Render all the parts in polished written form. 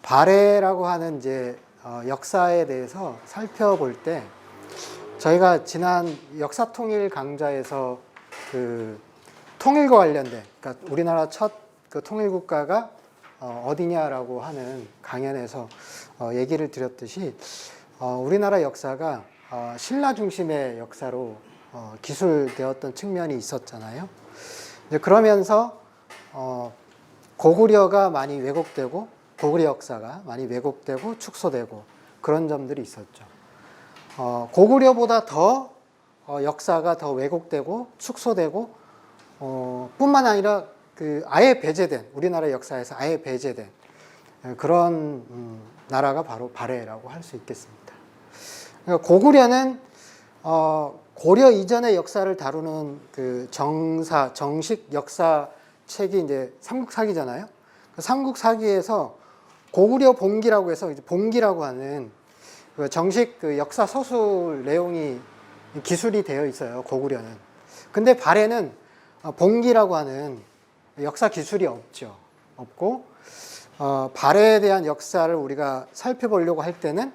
발해라고 하는 이제 역사에 대해서 살펴볼 때 저희가 지난 역사통일 강좌에서 그 통일과 관련된, 그러니까 우리나라 첫 그 통일국가가 어디냐라고 하는 강연에서 얘기를 드렸듯이 우리나라 역사가 신라 중심의 역사로 기술되었던 측면이 있었잖아요. 이제 그러면서 고구려가 많이 왜곡되고 고구려 역사가 많이 왜곡되고 축소되고 그런 점들이 있었죠. 고구려보다 더 역사가 더 왜곡되고 축소되고 뿐만 아니라 그 아예 배제된, 우리나라 역사에서 아예 배제된 그런 나라가 바로 발해라고 할 수 있겠습니다. 그러니까 고구려는 고려 이전의 역사를 다루는 그 정식 역사 책이 이제 삼국사기잖아요. 그 삼국사기에서 고구려 봉기라고 해서 이제 봉기라고 하는 그 정식 그 역사 서술 내용이 기술이 되어 있어요. 고구려는. 근데 발해는 봉기라고 하는 역사 기술이 없고 발해에 대한 역사를 우리가 살펴보려고 할 때는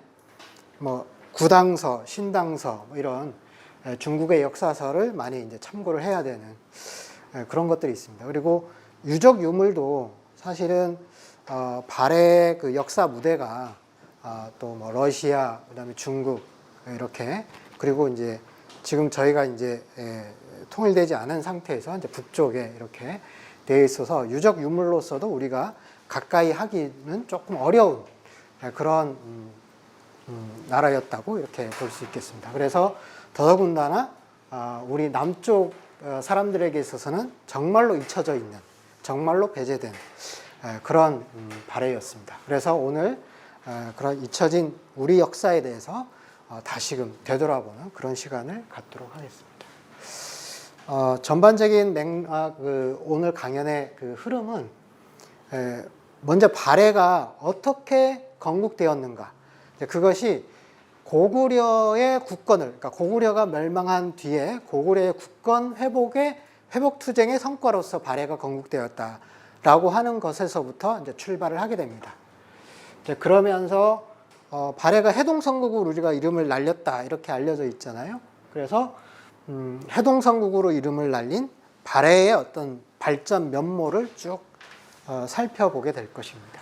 뭐 구당서, 신당서 뭐 이런 중국의 역사서를 많이 이제 참고를 해야 되는 그런 것들이 있습니다. 그리고 유적 유물도 사실은 발해 그 역사 무대가 또 뭐 러시아, 그다음에 중국 이렇게, 그리고 이제 지금 저희가 이제 통일되지 않은 상태에서 이제 북쪽에 이렇게 되어 있어서 유적 유물로서도 우리가 가까이 하기는 조금 어려운 그런 나라였다고 이렇게 볼 수 있겠습니다. 그래서 더더군다나 우리 남쪽 사람들에게 있어서는 정말로 잊혀져 있는, 정말로 배제된 그런 발해였습니다. 그래서 오늘 그런 잊혀진 우리 역사에 대해서 다시금 되돌아보는 그런 시간을 갖도록 하겠습니다. 전반적인 맥락, 오늘 강연의 그 흐름은 먼저 발해가 어떻게 건국되었는가, 그것이 고구려의 국건을, 그러니까 고구려가 멸망한 뒤에 고구려의 국건 회복 투쟁의 성과로서 발해가 건국되었다라고 하는 것에서부터 이제 출발을 하게 됩니다. 이제 그러면서 발해가 해동성국으로 우리가 이름을 날렸다 이렇게 알려져 있잖아요. 그래서 해동성국으로 이름을 날린 발해의 어떤 발전 면모를 쭉 살펴보게 될 것입니다.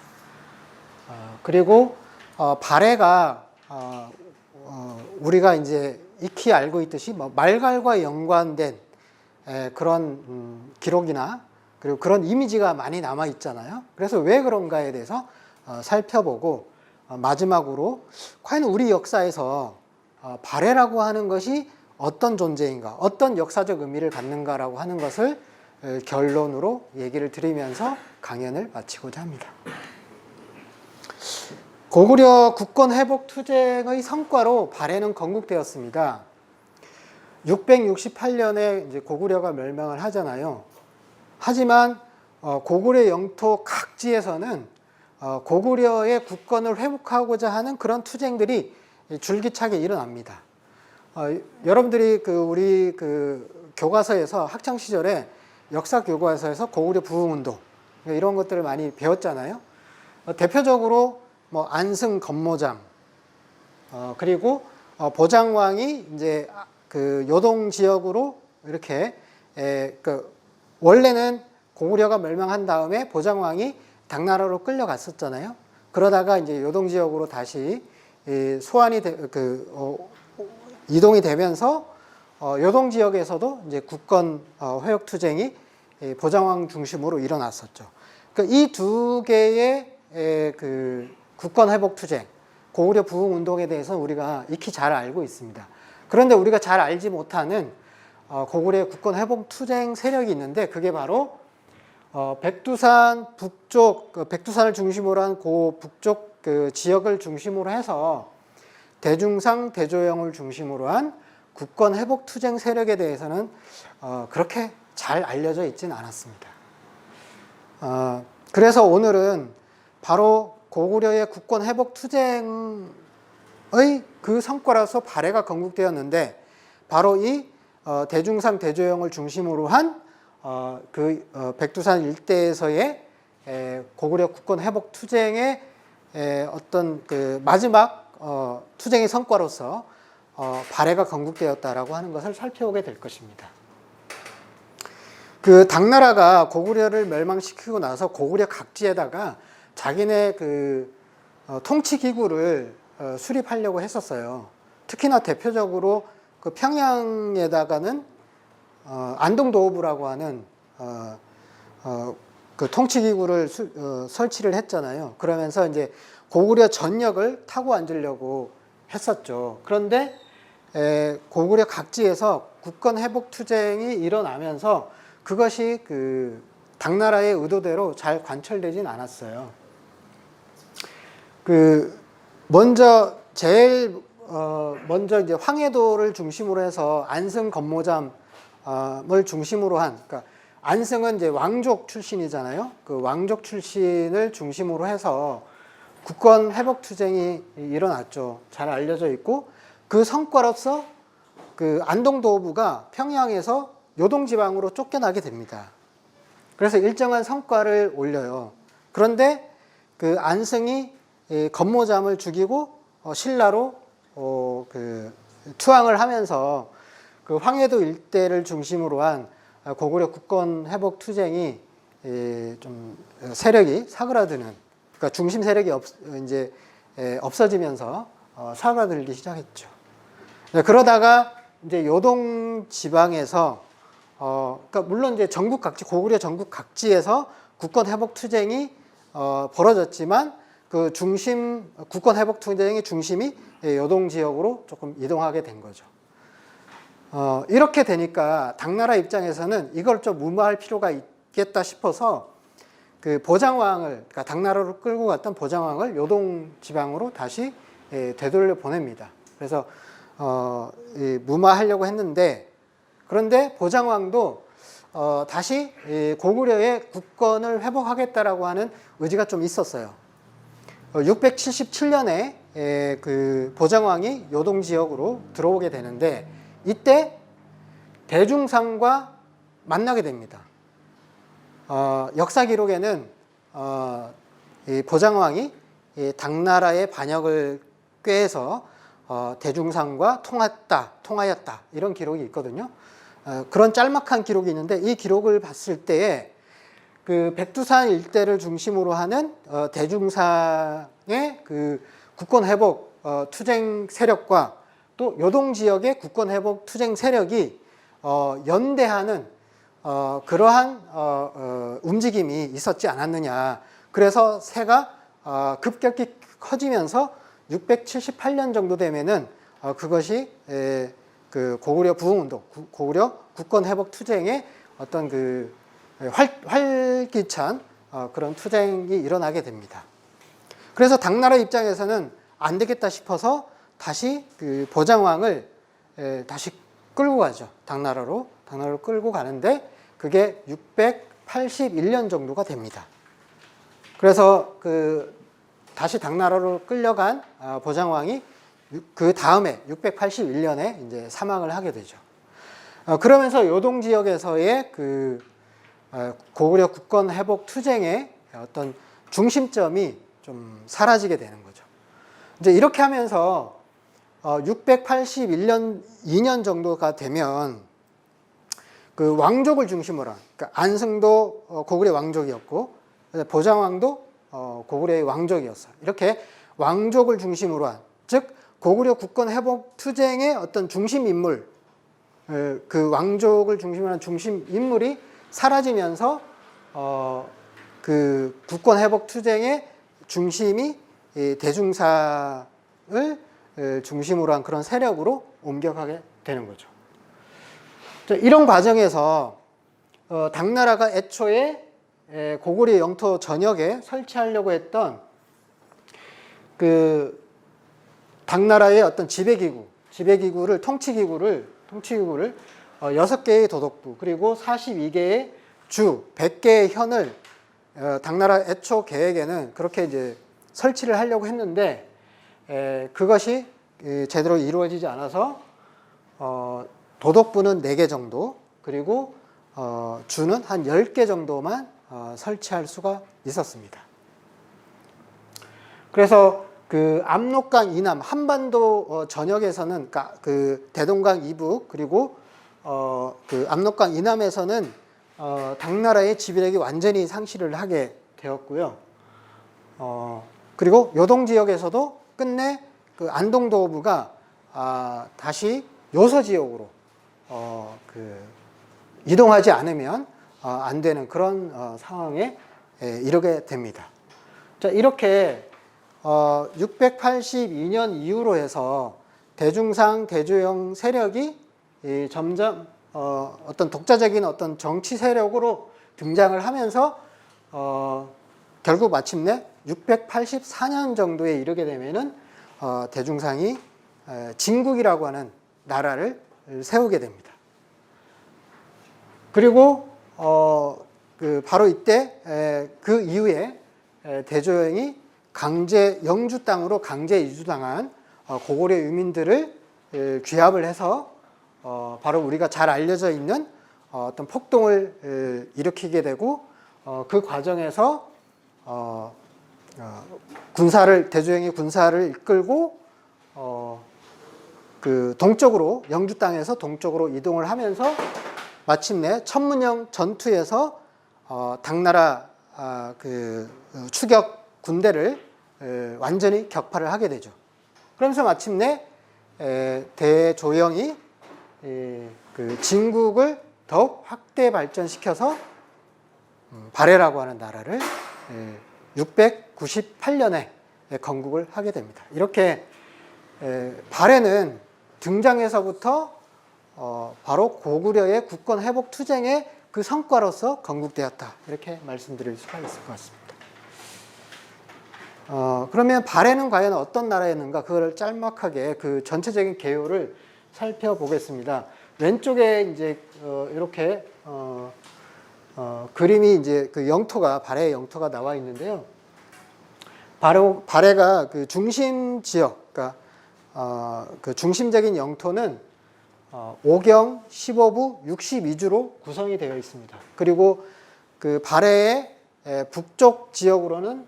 그리고 발해가 우리가 이제 익히 알고 있듯이 뭐 말갈과 연관된 그런 기록이나 그리고 그런 이미지가 많이 남아 있잖아요. 그래서 왜 그런가에 대해서 살펴보고 마지막으로 과연 우리 역사에서 발해라고 하는 것이 어떤 존재인가, 어떤 역사적 의미를 갖는가라고 하는 것을 결론으로 얘기를 드리면서 강연을 마치고자 합니다. 고구려 국권 회복 투쟁의 성과로 발해는 건국되었습니다. 668년에 이제 고구려가 멸망을 하잖아요. 하지만 고구려 영토 각지에서는 고구려의 국권을 회복하고자 하는 그런 투쟁들이 줄기차게 일어납니다. 여러분들이 우리 교과서에서 학창 시절에 역사 교과서에서 고구려 부흥운동 이런 것들을 많이 배웠잖아요. 대표적으로 뭐 안승 건모장, 그리고 보장왕이 이제 그 요동 지역으로 이렇게 원래는 고구려가 멸망한 다음에 보장왕이 당나라로 끌려갔었잖아요. 그러다가 이제 요동 지역으로 다시 소환이 이동이 되면서 요동 지역에서도 이제 국권 회복 투쟁이 보장왕 중심으로 일어났었죠. 그러니까 이 두 개의 그 국권 회복 투쟁, 고구려 부흥 운동에 대해서 우리가 익히 잘 알고 있습니다. 그런데 우리가 잘 알지 못하는 고구려의 국권 회복 투쟁 세력이 있는데 그게 바로 백두산 북쪽, 백두산을 중심으로 한 그 북쪽 그 지역을 중심으로 해서 대중상, 대조영을 중심으로 한 국권 회복 투쟁 세력에 대해서는 그렇게 잘 알려져 있지는 않았습니다. 그래서 오늘은 바로 고구려의 국권 회복 투쟁의 그 성과로서 발해가 건국되었는데 바로 이 대중상, 대조영을 중심으로 한 백두산 일대에서의 고구려 국권 회복 투쟁의 어떤 그 마지막 투쟁의 성과로서 발해가 건국되었다라고 하는 것을 살펴보게 될 것입니다. 그 당나라가 고구려를 멸망시키고 나서 고구려 각지에다가 자기네 그 통치 기구를 수립하려고 했었어요. 특히나 대표적으로 그 평양에다가는 안동도호부라고 하는 그 통치 기구를 설치를 했잖아요. 그러면서 이제 고구려 전역을 타고 앉으려고 했었죠. 그런데 고구려 각지에서 국권 회복 투쟁이 일어나면서 그것이 그 당나라의 의도대로 잘 관철되진 않았어요. 그 제일 먼저 이제 황해도를 중심으로 해서 안승 건모잠을 중심으로 한, 그러니까 안승은 이제 왕족 출신이잖아요. 그 왕족 출신을 중심으로 해서 국권 회복 투쟁이 일어났죠. 잘 알려져 있고, 그 성과로서 그 안동도호부가 평양에서 요동지방으로 쫓겨나게 됩니다. 그래서 일정한 성과를 올려요. 그런데 그 안승이 건모잠을 죽이고 신라로 그 투항을 하면서 그 황해도 일대를 중심으로 한 고구려 국권 회복 투쟁이 좀 세력이 사그라드는, 그러니까 중심 세력이 이제 없어지면서 사그라들기 시작했죠. 그러다가 이제 요동 지방에서 그러니까 물론 이제 전국 각지, 고구려 전국 각지에서 국권 회복 투쟁이 벌어졌지만 그 국권 회복 투쟁의 중심이 요동 지역으로 조금 이동하게 된 거죠. 이렇게 되니까 당나라 입장에서는 이걸 좀 무마할 필요가 있겠다 싶어서 그 보장왕을, 그러니까 당나라로 끌고 갔던 보장왕을 요동 지방으로 다시 되돌려 보냅니다. 그래서 무마하려고 했는데, 그런데 보장왕도 다시 고구려의 국권을 회복하겠다라고 하는 의지가 좀 있었어요. 677년에 그 보장왕이 요동 지역으로 들어오게 되는데, 이때 대중상과 만나게 됩니다. 역사 기록에는 이 보장왕이 당나라의 반역을 꾀해서 대중상과 통하였다 이런 기록이 있거든요. 그런 짤막한 기록이 있는데, 이 기록을 봤을 때에 그 백두산 일대를 중심으로 하는 대중상의 그 국권 회복 투쟁 세력과 또 요동 지역의 국권 회복 투쟁 세력이 연대하는 그러한 움직임이 있었지 않았느냐. 그래서 세가 급격히 커지면서 678년 정도 되면은 그것이 그 고구려 부흥운동, 고구려 국권 회복 투쟁의 어떤 그 활기찬 그런 투쟁이 일어나게 됩니다. 그래서 당나라 입장에서는 안 되겠다 싶어서 다시 그 보장왕을 다시 끌고 가죠. 당나라로 끌고 가는데 그게 681년 정도가 됩니다. 그래서 그 다시 당나라로 끌려간 보장왕이 그 다음에 681년에 이제 사망을 하게 되죠. 그러면서 요동 지역에서의 그 고구려 국권 회복 투쟁의 어떤 중심점이 좀 사라지게 되는 거죠. 이제 이렇게 하면서 681년 2년 정도가 되면 그 왕족을 중심으로 한, 그러니까 안승도 고구려 왕족이었고 보장왕도 고구려의 왕족이었어요. 이렇게 왕족을 중심으로 한, 즉 고구려 국권 회복 투쟁의 어떤 중심 인물, 그 왕족을 중심으로 한 중심 인물이 사라지면서 그 국권 회복 투쟁의 중심이 대중사를 중심으로 한 그런 세력으로 옮겨가게 되는 거죠. 이런 과정에서 당나라가 애초에 고구려 영토 전역에 설치하려고 했던 그 당나라의 어떤 지배기구를 통치기구를 6개의 도독부 그리고 42개의 주 100개의 현을 당나라 애초 계획에는 그렇게 이제 설치를 하려고 했는데 그것이 제대로 이루어지지 않아서 도독부는 4개 정도, 그리고 주는 한 10개 정도만 설치할 수가 있었습니다. 그래서 그 압록강 이남 한반도 전역에서는 그 대동강 이북 그리고 그 압록강 이남에서는 당나라의 지배력이 완전히 상실을 하게 되었고요. 그리고 요동 지역에서도 끝내 그 안동도부가 다시 요서 지역으로 그 이동하지 않으면 안 되는 그런 상황에 이르게 됩니다. 자, 이렇게 682년 이후로 해서 대중상 대조영 세력이 점점 어떤 독자적인 어떤 정치 세력으로 등장을 하면서 결국 마침내 684년 정도에 이르게 되면은 대중상이 진국이라고 하는 나라를 세우게 됩니다. 그리고 그 바로 이때 그 이후에 대조영이 강제 영주 땅으로 강제 이주당한 고구려 유민들을 귀합을 해서 바로 우리가 잘 알려져 있는 어떤 폭동을 일으키게 되고 그 과정에서 대조영이 군사를 이끌고 그 동쪽으로 영주 땅에서 동쪽으로 이동을 하면서 마침내 천문영 전투에서 당나라 그 추격 군대를 완전히 격파를 하게 되죠. 그러면서 마침내 대조영이 그 진국을 더욱 확대 발전시켜서 발해라고 하는 나라를 698년에 건국을 하게 됩니다. 이렇게 발해는 등장에서부터 바로 고구려의 국권 회복 투쟁의 그 성과로서 건국되었다. 이렇게 말씀드릴 수가 있을 것 같습니다. 그러면 발해는 과연 어떤 나라였는가? 그걸 짤막하게 그 전체적인 개요를 살펴보겠습니다. 왼쪽에 이제 이렇게 그림이 이제 그 영토가 발해의 영토가 나와 있는데요. 바로 발해가 그 중심 지역, 그러니까 그 중심적인 영토는 오경 15부 62주로 구성이 되어 있습니다. 그리고 그 발해의 북쪽 지역으로는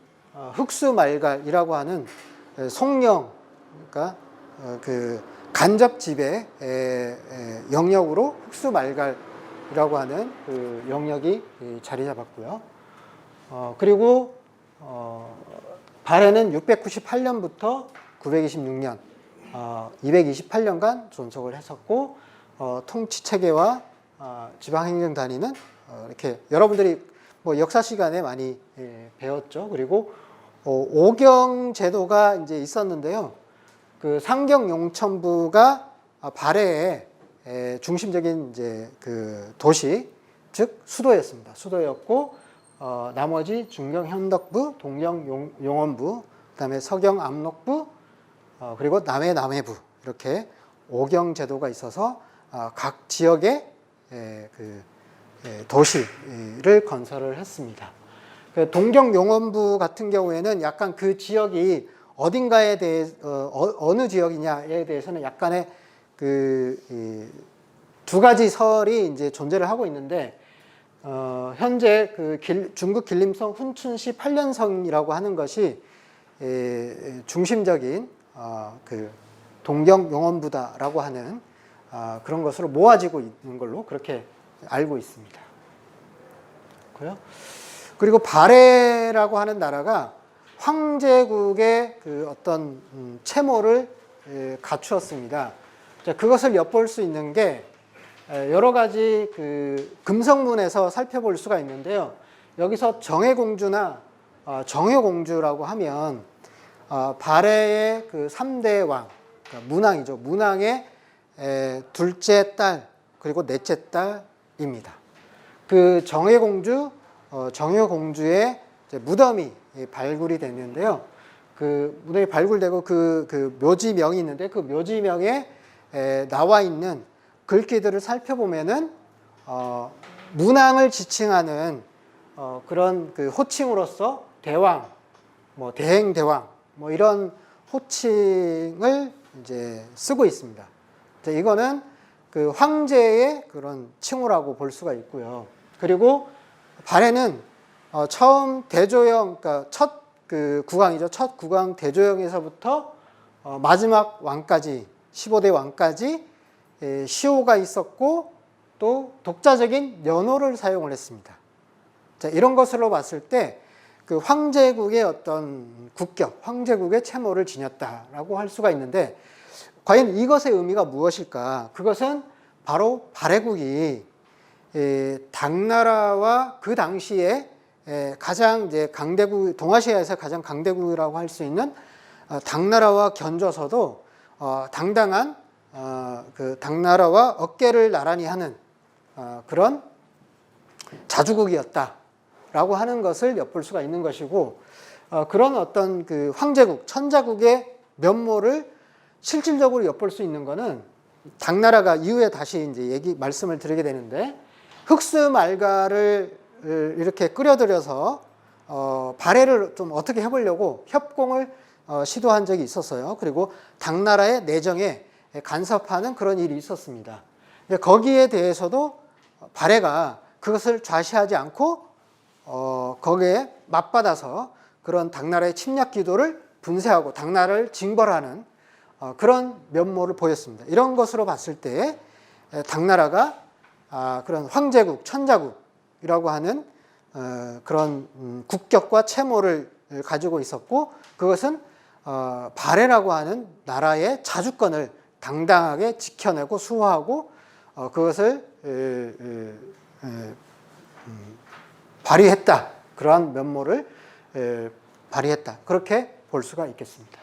흑수말갈이라고 하는 송영, 그러니까 그 간접 지배 영역으로 흑수말갈이라고 하는 그 영역이 자리 잡았고요. 그리고 발해는 698년부터 926년 228년간 존속을 했었고 통치 체계와 지방행정 단위는 이렇게 여러분들이 뭐 역사 시간에 많이 배웠죠. 그리고 오경 제도가 이제 있었는데요. 그 상경용천부가 발해의 중심적인 이제 그 도시, 즉 수도였습니다. 수도였고 나머지 중경 현덕부, 동경 용원부, 그다음에 서경 압록부, 그리고 남해 남해부 이렇게 오경 제도가 있어서 각 지역의 그 도시를 건설을 했습니다. 동경 용원부 같은 경우에는 약간 그 지역이 어딘가에 대해 어느 지역이냐에 대해서는 약간의 그 두 가지 설이 이제 존재를 하고 있는데 현재 그 중국 길림성 훈춘시 8년성이라고 하는 것이 중심적인 그 동경 용원부다라고 하는 그런 것으로 모아지고 있는 걸로 그렇게 알고 있습니다. 그리고 발해라고 하는 나라가 황제국의 그 어떤 채모를 갖추었습니다. 자, 그것을 엿볼 수 있는 게 여러 가지 그 금성문에서 살펴볼 수가 있는데요. 여기서 정해공주나 정효공주라고 하면 발해의 그 3대 왕, 그러니까 문왕이죠. 문왕의 둘째 딸 그리고 넷째 딸입니다. 그 정해공주, 정효공주의 무덤이 발굴이 됐는데요. 그 무덤이 발굴되고 그 묘지명이 있는데 그 묘지명에 나와 있는 글귀들을 살펴보면은 문왕을 지칭하는 그런 그 호칭으로서 대왕, 뭐 대행대왕, 뭐 이런 호칭을 이제 쓰고 있습니다. 이거는 그 황제의 그런 칭호라고 볼 수가 있고요. 그리고 발해는 처음 대조영, 그러니까 첫 그 국왕이죠. 첫 국왕 대조영에서부터 마지막 왕까지 15대 왕까지 시호가 있었고 또 독자적인 연호를 사용을 했습니다. 자, 이런 것으로 봤을 때 그 황제국의 어떤 국격, 황제국의 채모를 지녔다라고 할 수가 있는데 과연 이것의 의미가 무엇일까? 그것은 바로 발해국이 당나라와 그 당시에 가장 이제 강대국, 동아시아에서 가장 강대국이라고 할 수 있는 당나라와 견줘서도 당당한 그 당나라와 어깨를 나란히 하는 그런 자주국이었다라고 하는 것을 엿볼 수가 있는 것이고, 그런 어떤 그 황제국, 천자국의 면모를 실질적으로 엿볼 수 있는 것은 당나라가 이후에 다시 이제 말씀을 드리게 되는데, 흑수말가를 이렇게 끌어들여서 발해를 좀 어떻게 해보려고 협공을 시도한 적이 있었어요. 그리고 당나라의 내정에 간섭하는 그런 일이 있었습니다. 근데 거기에 대해서도 발해가 그것을 좌시하지 않고 거기에 맞받아서 그런 당나라의 침략 기도를 분쇄하고 당나라를 징벌하는 그런 면모를 보였습니다. 이런 것으로 봤을 때 당나라가 그런 황제국, 천자국이라고 하는 그런 국격과 채모를 가지고 있었고, 그것은 발해라고 하는 나라의 자주권을 당당하게 지켜내고 수호하고 그것을 발휘했다. 그러한 면모를 발휘했다. 그렇게 볼 수가 있겠습니다.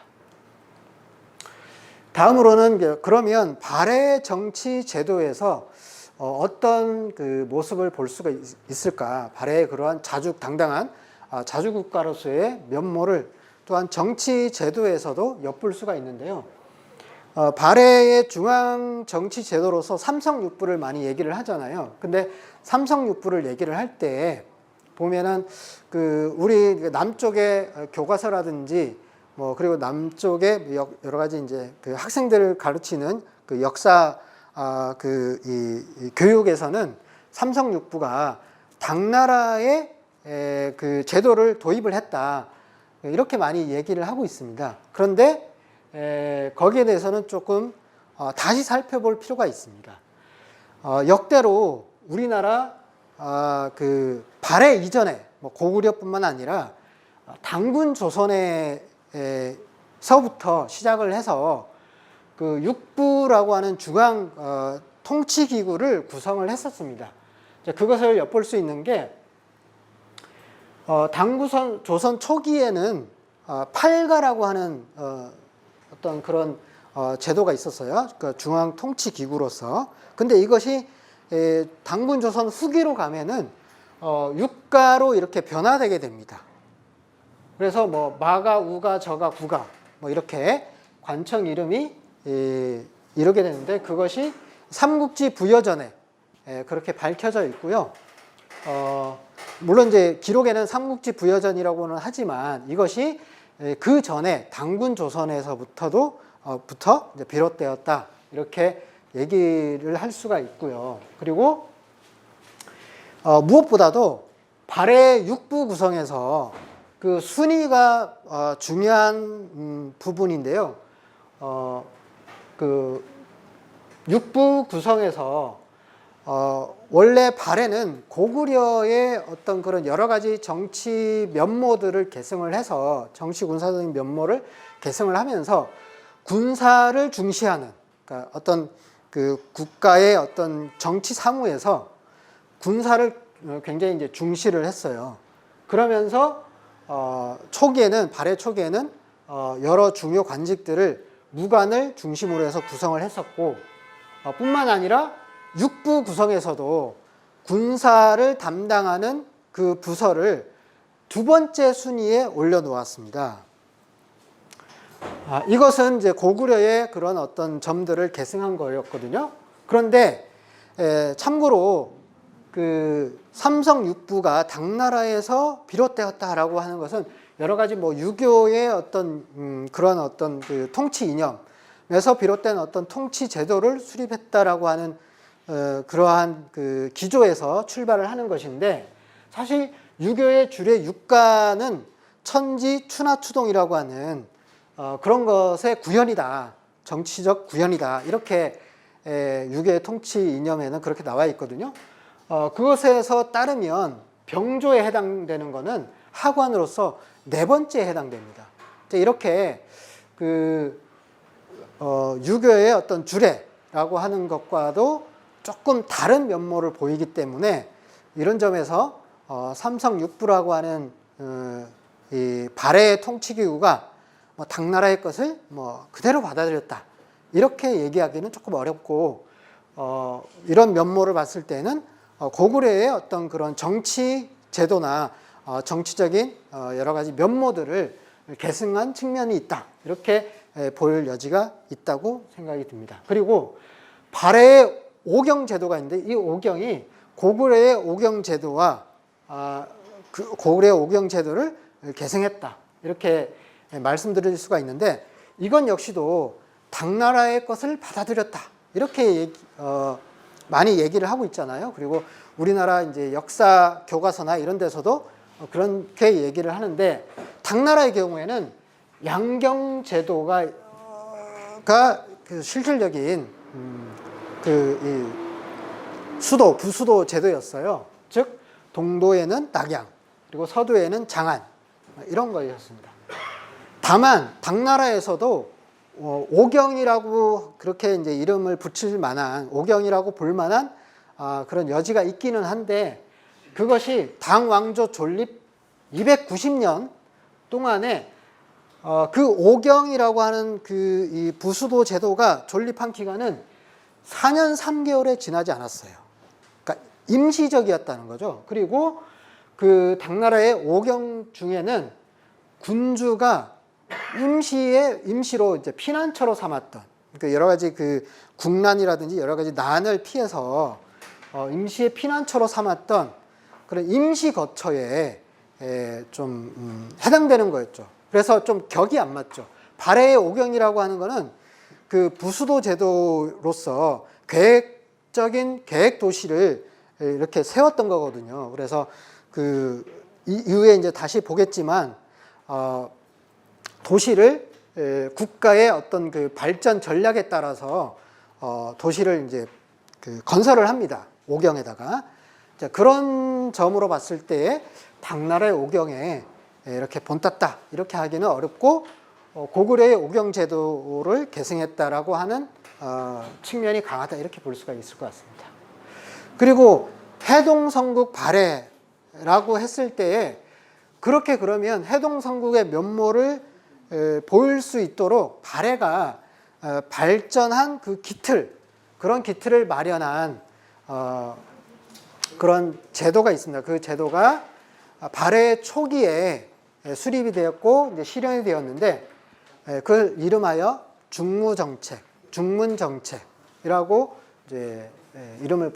다음으로는 그러면 발해 정치 제도에서 어떤 그 모습을 볼 수가 있을까? 발해의 그러한 당당한 자주국가로서의 면모를 또한 정치 제도에서도 엿볼 수가 있는데요. 발해의 중앙 정치 제도로서 삼성육부를 많이 얘기를 하잖아요. 근데 삼성육부를 얘기를 할 때 보면은 그 우리 남쪽의 교과서라든지 뭐 그리고 남쪽의 여러 가지 이제 그 학생들을 가르치는 그 역사 이 교육에서는 삼성육부가 당나라의 그 제도를 도입을 했다, 이렇게 많이 얘기를 하고 있습니다. 그런데 거기에 대해서는 조금 다시 살펴볼 필요가 있습니다. 역대로 우리나라 그 발해 이전에 뭐 고구려뿐만 아니라 당군 조선에서부터 시작을 해서 그 육부라고 하는 중앙 통치 기구를 구성을 했었습니다. 그것을 엿볼 수 있는 게 당군 조선 초기에는 팔가라고 하는 어떤 그런 제도가 있었어요. 그 중앙 통치 기구로서. 근데 이것이 당군 조선 후기로 가면은 육가로 이렇게 변화되게 됩니다. 그래서 뭐 마가, 우가, 저가, 구가 뭐 이렇게 관청 이름이 이렇게 되는데, 그것이 삼국지 부여전에 그렇게 밝혀져 있고요. 물론 이제 기록에는 삼국지 부여전이라고는 하지만 이것이 그 전에 당군 조선에서부터 이제 비롯되었다, 이렇게 얘기를 할 수가 있고요. 그리고 무엇보다도 발해 육부 구성에서 그 순위가 중요한 부분인데요. 그 육부 구성에서 원래 발해는 고구려의 어떤 그런 여러 가지 정치 면모들을 계승을 해서, 정치 군사적인 면모를 계승을 하면서 군사를 중시하는, 그러니까 어떤 그 국가의 어떤 정치 사무에서 군사를 굉장히 이제 중시를 했어요. 그러면서 초기에는, 발해 초기에는 여러 중요 관직들을 무관을 중심으로 해서 구성을 했었고, 뿐만 아니라 육부 구성에서도 군사를 담당하는 그 부서를 두 번째 순위에 올려놓았습니다. 이것은 이제 고구려의 그런 어떤 점들을 계승한 거였거든요. 그런데 참고로 그 삼성육부가 당나라에서 비롯되었다라고 하는 것은 여러 가지 뭐 유교의 어떤 그런 어떤 그 통치 이념에서 비롯된 어떤 통치 제도를 수립했다라고 하는 그러한 그 기조에서 출발을 하는 것인데, 사실 유교의 주례 육가는 천지 추나추동이라고 하는 그런 것의 구현이다. 정치적 구현이다. 이렇게 유교의 통치 이념에는 그렇게 나와 있거든요. 그것에서 따르면 병조에 해당되는 것은 하관으로서 네 번째에 해당됩니다. 이렇게 유교의 어떤 주례라고 하는 것과도 조금 다른 면모를 보이기 때문에 이런 점에서 삼성육부라고 하는 이 발해의 통치기구가 당나라의 것을 그대로 받아들였다. 이렇게 얘기하기는 조금 어렵고 이런 면모를 봤을 때는 고구려의 어떤 그런 정치 제도나 정치적인 여러 가지 면모들을 계승한 측면이 있다. 이렇게 볼 여지가 있다고 생각이 듭니다. 그리고 발해의 오경제도가 있는데 이 오경이 고구려의 오경제도와 고구려의 오경제도를 계승했다. 이렇게 말씀드릴 수가 있는데 이건 역시도 당나라의 것을 받아들였다. 이렇게 많이 얘기를 하고 있잖아요. 그리고 우리나라 이제 역사 교과서나 이런 데서도 그렇게 얘기를 하는데 당나라의 경우에는 양경제도가 그 실질적인 수도 부수도 제도였어요. 즉 동도에는 낙양 그리고 서도에는 장안 이런 거였습니다. 다만 당나라에서도 오경이라고 그렇게 이제 이름을 붙일 만한 오경이라고 볼 만한 그런 여지가 있기는 한데 그것이 당왕조 존립 290년 동안에 그 오경이라고 하는 이 부수도 제도가 존립한 기간은 4년 3개월에 지나지 않았어요. 그러니까 임시적이었다는 거죠. 그리고 그 당나라의 오경 중에는 군주가 임시로 이제 피난처로 삼았던 그러니까 여러 가지 그 국난이라든지 여러 가지 난을 피해서 임시의 피난처로 삼았던 그런 임시 거처에 좀 해당되는 거였죠. 그래서 좀 격이 안 맞죠. 발해의 오경이라고 하는 거는 그 부수도 제도로서 계획적인 계획 도시를 이렇게 세웠던 거거든요. 그래서 그 이후에 이제 다시 보겠지만 도시를 국가의 어떤 그 발전 전략에 따라서 도시를 이제 그 건설을 합니다. 오경에다가. 자, 그런 점으로 봤을 때 당나라의 오경에 이렇게 본땄다 이렇게 하기는 어렵고 고구려의 오경 제도를 계승했다라고 하는 측면이 강하다 이렇게 볼 수가 있을 것 같습니다. 그리고 해동성국 발해라고 했을 때에 그렇게 그러면 해동성국의 면모를 보일 수 있도록 발해가 발전한 그 그런 기틀을 마련한 그런 제도가 있습니다. 그 제도가 발해 초기에 수립이 되었고 이제 실현이 되었는데 그걸 이름하여 중문정책이라고 이제 이름을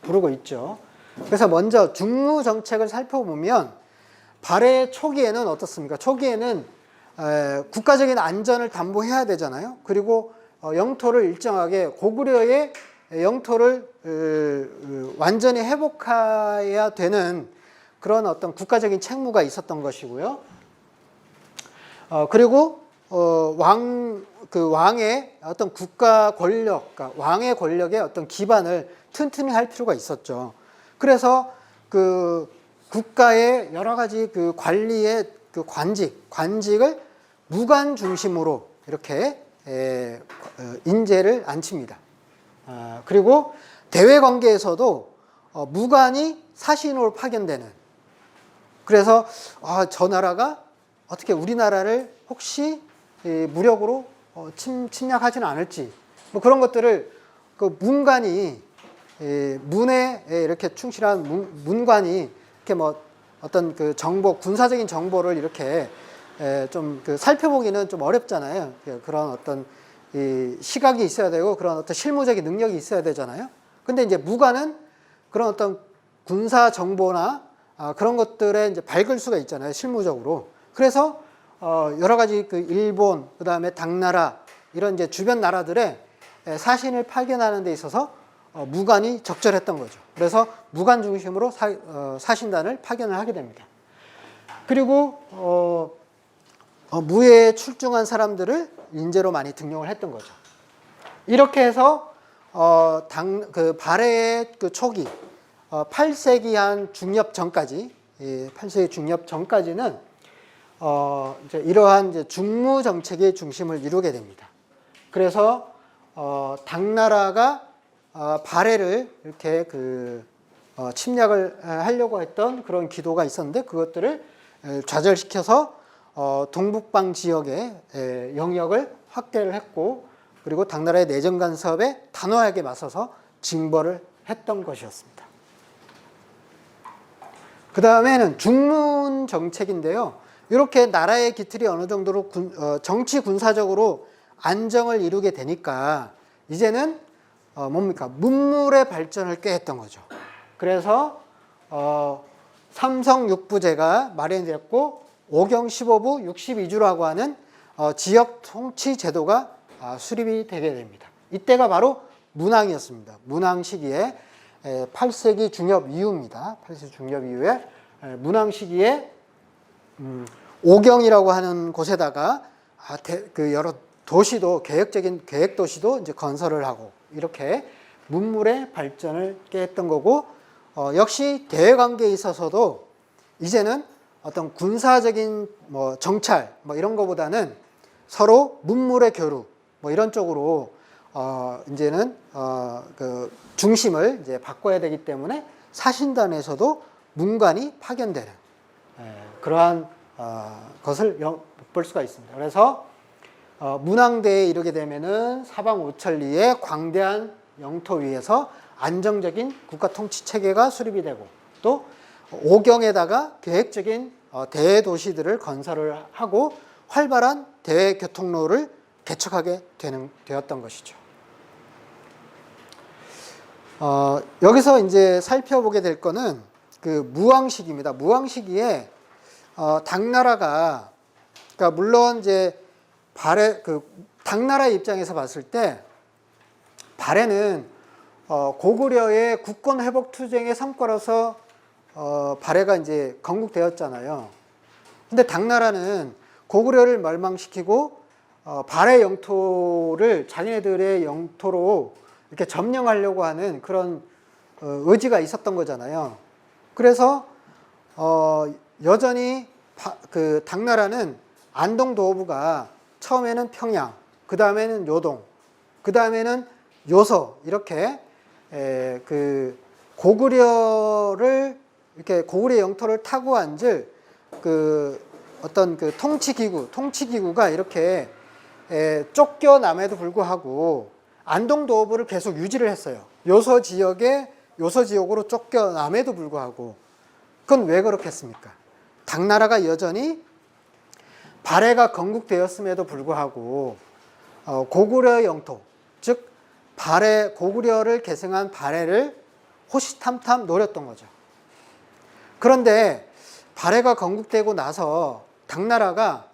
부르고 있죠. 그래서 먼저 중무정책을 살펴보면 발해 초기에는 어떻습니까? 초기에는 국가적인 안전을 담보해야 되잖아요. 그리고 영토를 일정하게 고구려의 영토를 완전히 회복해야 되는 그런 어떤 국가적인 책무가 있었던 것이고요. 그리고 왕의 어떤 국가 권력, 그러니까 왕의 권력의 어떤 기반을 튼튼히 할 필요가 있었죠. 그래서 그 국가의 여러 가지 그 관리의 그 관직을 무관 중심으로 이렇게 인재를 앉힙니다. 그리고 대외 관계에서도 무관이 사신으로 파견되는. 그래서 저 나라가 어떻게 우리나라를 혹시 무력으로 침략하지는 않을지 뭐 그런 것들을 그 문관이 문에 이렇게 충실한 문관이 이렇게 뭐 어떤 그 정보 군사적인 정보를 이렇게 좀 그 살펴보기는 좀 어렵잖아요. 그런 어떤 이 시각이 있어야 되고 그런 어떤 실무적인 능력이 있어야 되잖아요. 근데 이제 무관은 그런 어떤 군사 정보나 그런 것들에 이제 밝을 수가 있잖아요. 실무적으로. 그래서 여러 가지 그 일본, 그 다음에 당나라 이런 이제 주변 나라들의 사신을 파견하는 데 있어서 무관이 적절했던 거죠. 그래서 무관 중심으로 사신단을 파견을 하게 됩니다. 그리고 무예에 출중한 사람들을 인재로 많이 등용을 했던 거죠. 이렇게 해서 발해의 그 초기 8세기 한 중엽 전까지, 8세기 중엽 전까지는 이제 이러한 이제 중무 정책의 중심을 이루게 됩니다. 그래서 당나라가 발해를 이렇게 침략을 하려고 했던 그런 기도가 있었는데 그것들을 좌절시켜서 동북방 지역의 영역을 확대를 했고, 그리고 당나라의 내정 간섭에 단호하게 맞서서 징벌을 했던 것이었습니다. 그 다음에는 중문 정책인데요. 이렇게 나라의 기틀이 어느 정도로 정치 군사적으로 안정을 이루게 되니까 이제는 뭡니까? 문물의 발전을 꾀했던 거죠. 그래서 삼성육부제가 마련되었고 5경 15부 62주라고 하는 지역 통치 제도가 수립이 되게 됩니다. 이때가 바로 문왕이었습니다. 문왕 시기에 8세기 중엽 이후입니다. 8세기 중엽 이후에 문왕 시기에 오경이라고 하는 곳에다가 여러 도시도 계획적인 계획 도시도 이제 건설을 하고 이렇게 문물의 발전을 꾀했던 거고, 역시 대외 관계에 있어서도 이제는 어떤 군사적인 정찰 이런 거보다는 서로 문물의 교류 이런 쪽으로 이제는 그 중심을 이제 바꿔야 되기 때문에 사신단에서도 문관이 파견되는 그러한 것을 볼 수가 있습니다. 그래서 문왕대에 이르게 되면은 사방 5천리의 광대한 영토 위에서 안정적인 국가 통치 체계가 수립이 되고, 또 오경에다가 계획적인 대도시들을 건설을 하고 활발한 대교통로를 개척하게 되었던 것이죠. 여기서 이제 살펴보게 될 거는 그 무왕시기입니다. 무왕시기에 당나라가, 그러니까 물론 이제 당나라 입장에서 봤을 때 발해는 고구려의 국권 회복 투쟁의 성과로서 발해가 이제 건국되었잖아요. 근데 당나라는 고구려를 멸망시키고 발해 영토를 자기네들의 영토로 이렇게 점령하려고 하는 그런 의지가 있었던 거잖아요. 그래서 여전히 그 당나라는 안동도부가 처음에는 평양, 그 다음에는 요동, 그 다음에는 요서, 이렇게 그 고구려를 이렇게 고구려 영토를 타고 앉을 그 어떤 그 통치기구가 이렇게 쫓겨남에도 불구하고 안동도부를 계속 유지를 했어요. 요서 지역으로 쫓겨남에도 불구하고. 그건 왜 그렇겠습니까? 당나라가 여전히 발해가 건국되었음에도 불구하고 고구려 영토, 즉 고구려를 계승한 발해를 호시탐탐 노렸던 거죠. 그런데 발해가 건국되고 나서 당나라가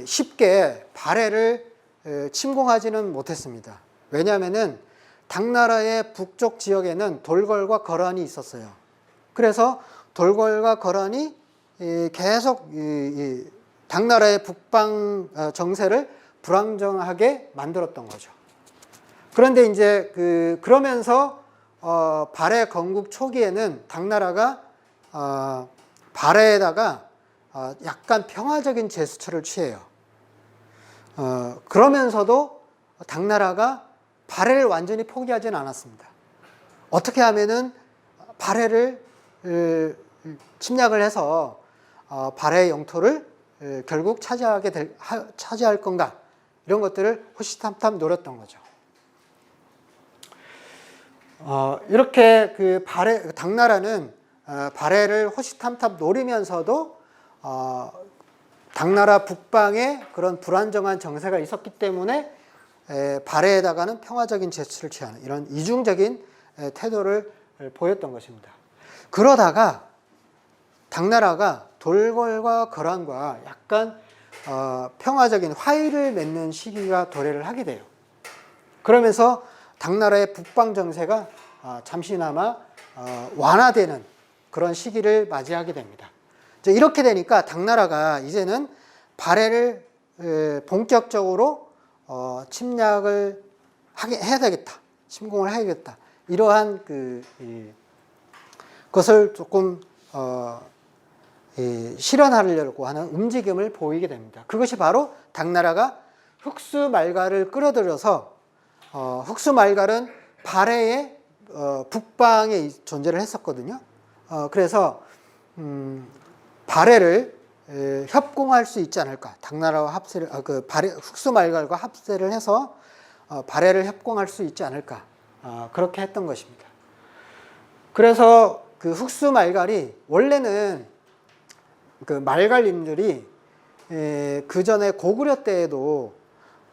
쉽게 발해를 침공하지는 못했습니다. 왜냐하면은 당나라의 북쪽 지역에는 돌궐과 거란이 있었어요. 그래서 돌궐과 거란이 계속 당나라의 북방 정세를 불안정하게 만들었던 거죠. 그런데 이제 그러면서 발해 건국 초기에는 당나라가 발해에다가 약간 평화적인 제스처를 취해요. 그러면서도 당나라가 발해를 완전히 포기하지는 않았습니다. 어떻게 하면은 발해를 침략을 해서 발해 영토를 결국 차지할 건가, 이런 것들을 호시탐탐 노렸던 거죠. 이렇게 당나라는 발해를 호시탐탐 노리면서도 당나라 북방에 그런 불안정한 정세가 있었기 때문에 발해에다가는 평화적인 제스처를 취하는 이런 이중적인 태도를 보였던 것입니다. 그러다가 당나라가 돌궐과 거란과 약간 평화적인 화의를 맺는 시기가 도래를 하게 돼요. 그러면서 당나라의 북방 정세가 잠시나마 완화되는 그런 시기를 맞이하게 됩니다. 이제 이렇게 되니까 당나라가 이제는 발해를 본격적으로 침략을 해야 되겠다, 침공을 해야겠다, 이러한 것을 조금 실현하려고 하는 움직임을 보이게 됩니다. 그것이 바로 당나라가 흑수말갈을 끌어들여서 흑수말갈은 발해의 북방에 존재를 했었거든요. 그래서 발해를 협공할 수 있지 않을까, 당나라와 합세를 흑수말갈과 합세를 해서 발해를 협공할 수 있지 않을까, 그렇게 했던 것입니다. 그래서 그 흑수말갈이 원래는 그 말갈님들이 그 전에 고구려 때에도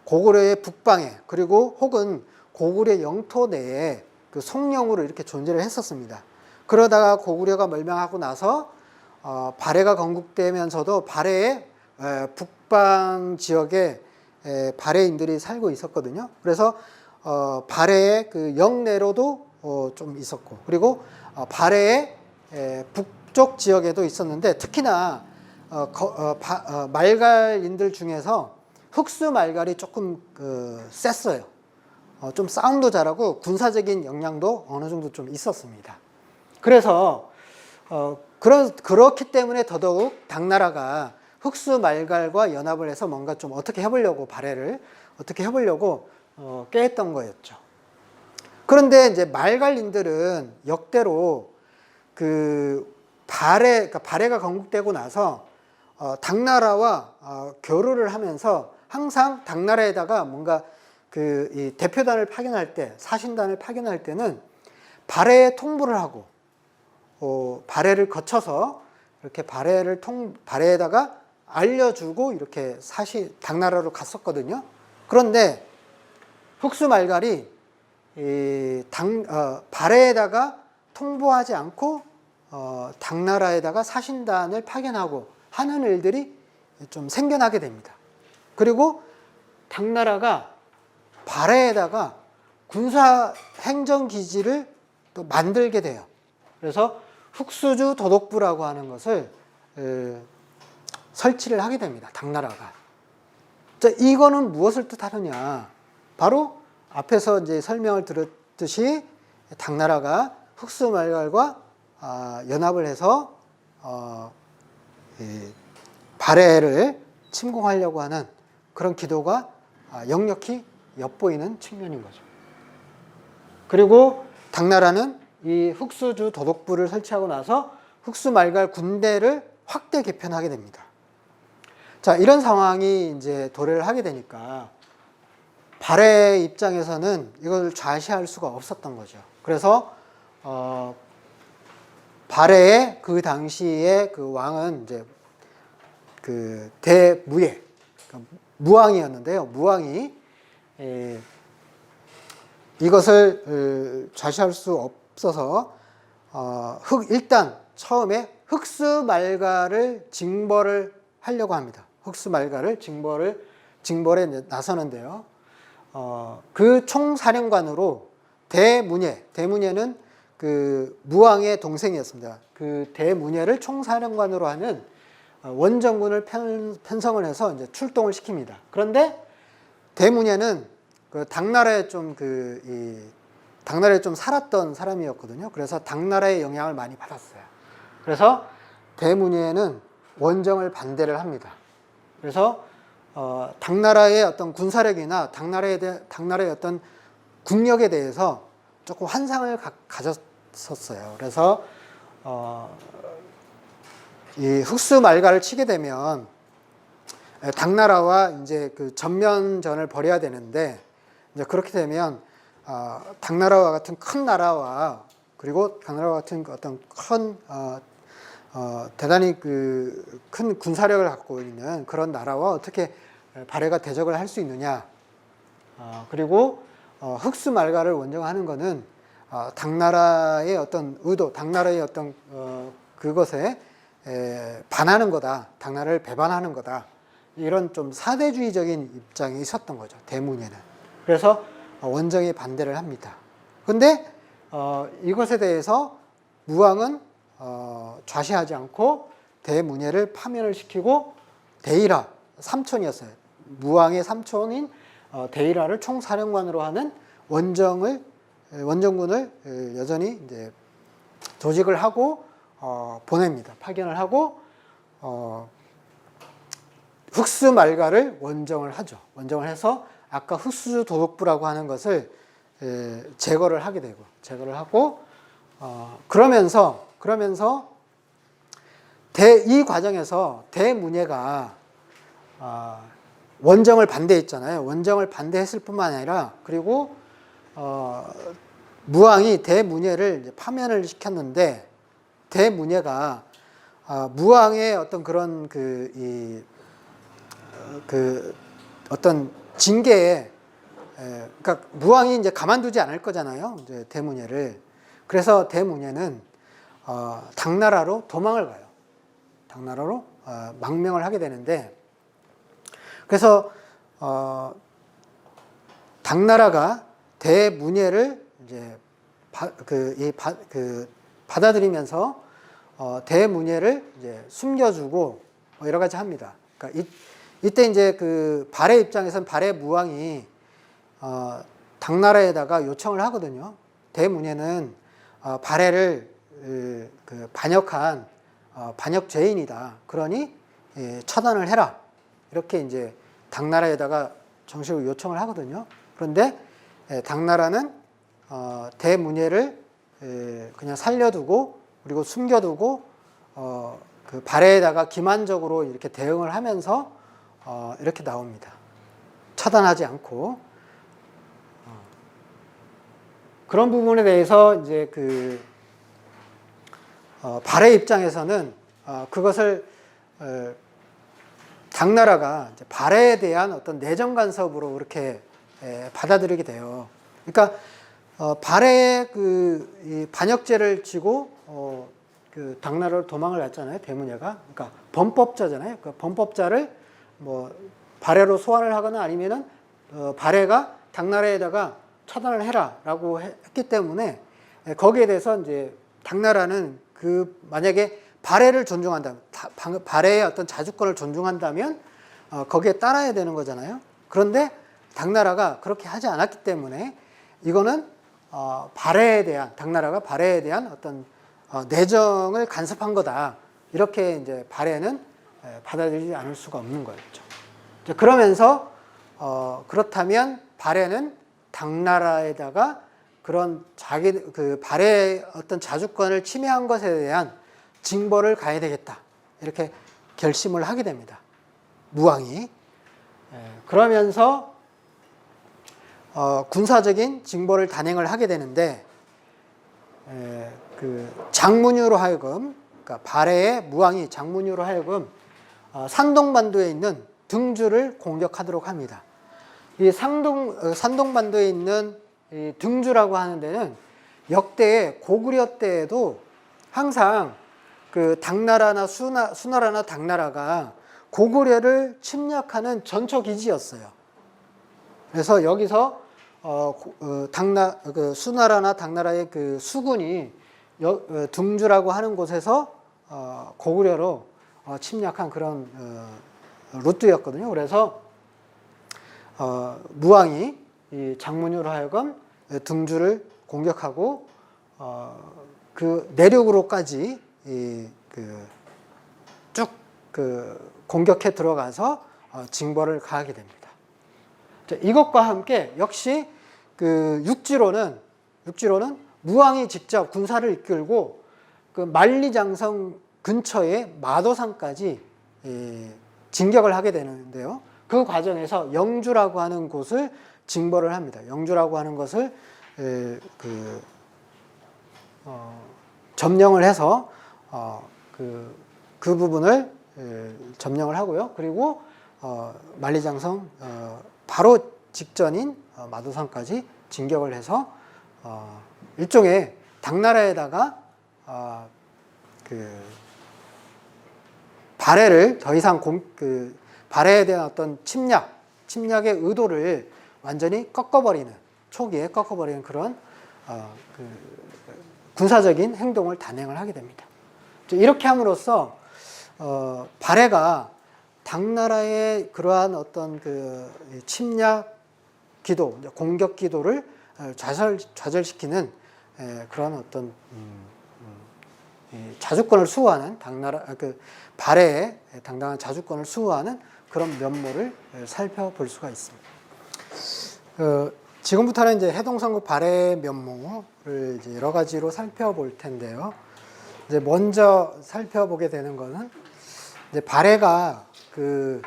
고구려의 북방에, 그리고 혹은 고구려 영토 내에 그 송령으로 이렇게 존재를 했었습니다. 그러다가 고구려가 멸망하고 나서 발해가 건국되면서도 발해의 북방 지역에 발해인들이 살고 있었거든요. 그래서 발해의 그 영내로도 좀 있었고, 그리고 발해의 북쪽 지역에도 있었는데, 특히나 말갈인들 중에서 흑수말갈이 조금 셌어요. 좀 싸움도 잘하고 군사적인 역량도 어느 정도 좀 있었습니다. 그래서 그렇기 때문에 더더욱 당나라가 흑수말갈과 연합을 해서 뭔가 좀 어떻게 해보려고, 발해를 어떻게 해보려고 꾀했던 거였죠. 그런데 이제 말갈인들은 역대로 그러니까 발해가 건국되고 나서 당나라와 교류를 하면서 항상 당나라에다가 뭔가 이 대표단을 파견할 때, 사신단을 파견할 때는 발해에 통보를 하고, 발해를 거쳐서 이렇게 발해에다가 알려주고 이렇게 당나라로 갔었거든요. 그런데 흑수말갈이 발해에다가 통보하지 않고 당나라에다가 사신단을 파견하고 하는 일들이 좀 생겨나게 됩니다. 그리고 당나라가 발해에다가 군사 행정기지를 또 만들게 돼요. 그래서 흑수주 도독부라고 하는 것을 설치를 하게 됩니다. 당나라가. 자, 이거는 무엇을 뜻하느냐? 바로 앞에서 이제 설명을 들었듯이 당나라가 흑수말갈과 연합을 해서 발해를 침공하려고 하는 그런 기도가 역력히 엿보이는 측면인 거죠. 그리고 당나라는 이 흑수주 도독부를 설치하고 나서 흑수말갈 군대를 확대 개편하게 됩니다. 자, 이런 상황이 이제 도래를 하게 되니까 발해 입장에서는 이걸 좌시할 수가 없었던 거죠. 그래서 발해의 그 당시에 그 왕은 이제 그 대무예, 무왕이었는데요. 무왕이 이것을 좌시할 수 없어서 일단 처음에 흑수말갈을 징벌을 하려고 합니다. 흑수말갈을 징벌에 나서는데요. 그 총사령관으로 대문예는 그 무왕의 동생이었습니다. 그 대문예를 총사령관으로 하는 원정군을 편성을 해서 이제 출동을 시킵니다. 그런데 대문예는 그 당나라에 좀 살았던 사람이었거든요. 그래서 당나라의 영향을 많이 받았어요. 그래서 대문예는 원정을 반대를 합니다. 그래서 당나라의 어떤 군사력이나 당나라의 어떤 국력에 대해서 조금 환상을 가졌었어요. 그래서 이 흑수말갈을 치게 되면 당나라와 이제 그 전면전을 벌여야 되는데, 이제 그렇게 되면 당나라와 같은 큰 나라와, 그리고 당나라와 같은 어떤 대단히 큰 군사력을 갖고 있는 그런 나라와 어떻게 발해가 대적을 할 수 있느냐. 그리고 흑수말갈을 원정하는 것은 당나라의 어떤 의도, 당나라의 어떤 그것에 반하는 거다, 당나라를 배반하는 거다, 이런 좀 사대주의적인 입장이 있었던 거죠, 대문예는. 그래서 원정에 반대를 합니다. 근데 이것에 대해서 무왕은 좌시하지 않고 대문예를 파면을 시키고 대일하 삼촌이었어요. 무왕의 삼촌인 대일하를 총사령관으로 하는 원정군을 여전히 이제 조직을 하고 보냅니다. 파견을 하고 흑수 말가를 원정을 하죠. 원정을 해서 아까 흑수 도독부라고 하는 것을 제거를 하게 되고 제거를 하고 그러면서 이 과정에서 대문예가 원정을 반대했잖아요. 원정을 반대했을 뿐만 아니라 그리고 무왕이 대문예를 파면을 시켰는데 대문예가 무왕의 어떤 그런 어떤 징계에 그러니까 무왕이 이제 가만두지 않을 거잖아요. 이제 대문예를. 그래서 대문예는 당나라로 도망을 가요. 당나라로 망명을 하게 되는데 그래서 당나라가 대문예를 이제 받아들이면서 대문예를 이제 숨겨주고 여러 가지 합니다. 그러니까 이때 이제 그 발해 입장에서는 발해 무왕이 당나라에다가 요청을 하거든요. 대문예는 발해를 반역한 반역 죄인이다. 그러니 처단을 해라. 이렇게 이제 당나라에다가 정식으로 요청을 하거든요. 그런데 당나라는 대문예를 그냥 살려두고 그리고 숨겨두고 그 발해에다가 기만적으로 이렇게 대응을 하면서 이렇게 나옵니다. 처단하지 않고 그런 부분에 대해서 이제 그 발해 입장에서는 그것을 당나라가 이제 발해에 대한 어떤 내정 간섭으로 그렇게 받아들이게 돼요. 그러니까 발해의 이 반역죄를 지고 그 당나라로 도망을 갔잖아요. 대문예가. 그러니까 범법자잖아요. 그 범법자를 뭐 발해로 소환을 하거나 아니면은 발해가 당나라에다가 처단을 해라라고 했기 때문에 거기에 대해서 이제 당나라는 그 만약에 발해를 존중한다면 발해의 어떤 자주권을 존중한다면 거기에 따라야 되는 거잖아요. 그런데 당나라가 그렇게 하지 않았기 때문에 이거는 당나라가 발해에 대한 어떤 내정을 간섭한 거다. 이렇게 이제 발해는 받아들이지 않을 수가 없는 거였죠. 그러면서 그렇다면 발해는 당나라에다가 그런 그 발해의 어떤 자주권을 침해한 것에 대한 징벌을 가해야 되겠다. 이렇게 결심을 하게 됩니다. 무왕이. 그러면서 군사적인 징벌을 단행을 하게 되는데 그 장문유로 하여금 그러니까 발해의 무왕이 장문유로 하여금 산동반도에 있는 등주를 공격하도록 합니다. 이 산동반도에 있는 이 등주라고 하는 데는 역대 고구려 때에도 항상 그 당나라나 수나라나 당나라가 고구려를 침략하는 전초기지였어요. 그래서 여기서 수나라나 당나라의 그 수군이 등주라고 하는 곳에서 고구려로 침략한 그런 루트였거든요. 그래서 무왕이 이 장문유로 하여금 등주를 공격하고 그 내륙으로까지 쭉 공격해 들어가서 징벌을 가하게 됩니다. 이것과 함께 역시 그 육지로는 무왕이 직접 군사를 이끌고 그 만리장성 근처의 마도산까지 진격을 하게 되는데요. 그 과정에서 영주라고 하는 곳을 징벌을 합니다. 영주라고 하는 것을 점령을 해서 그 부분을 점령을 하고요. 그리고 만리장성 바로 직전인 마도산까지 진격을 해서 일종의 당나라에다가 그 발해를 더 이상 발해에 대한 어떤 침략의 의도를 완전히 초기에 꺾어버리는 그런 그 군사적인 행동을 단행을 하게 됩니다. 이렇게 함으로써 발해가 당나라의 그러한 어떤 그 침략 기도, 공격 기도를 좌절시키는 그런 어떤 자주권을 수호하는 그 발해의 당당한 자주권을 수호하는 그런 면모를 살펴볼 수가 있습니다. 지금부터는 이제 해동성국 발해의 면모를 이제 여러 가지로 살펴볼 텐데요. 이제 먼저 살펴보게 되는 것은 이제 발해가 그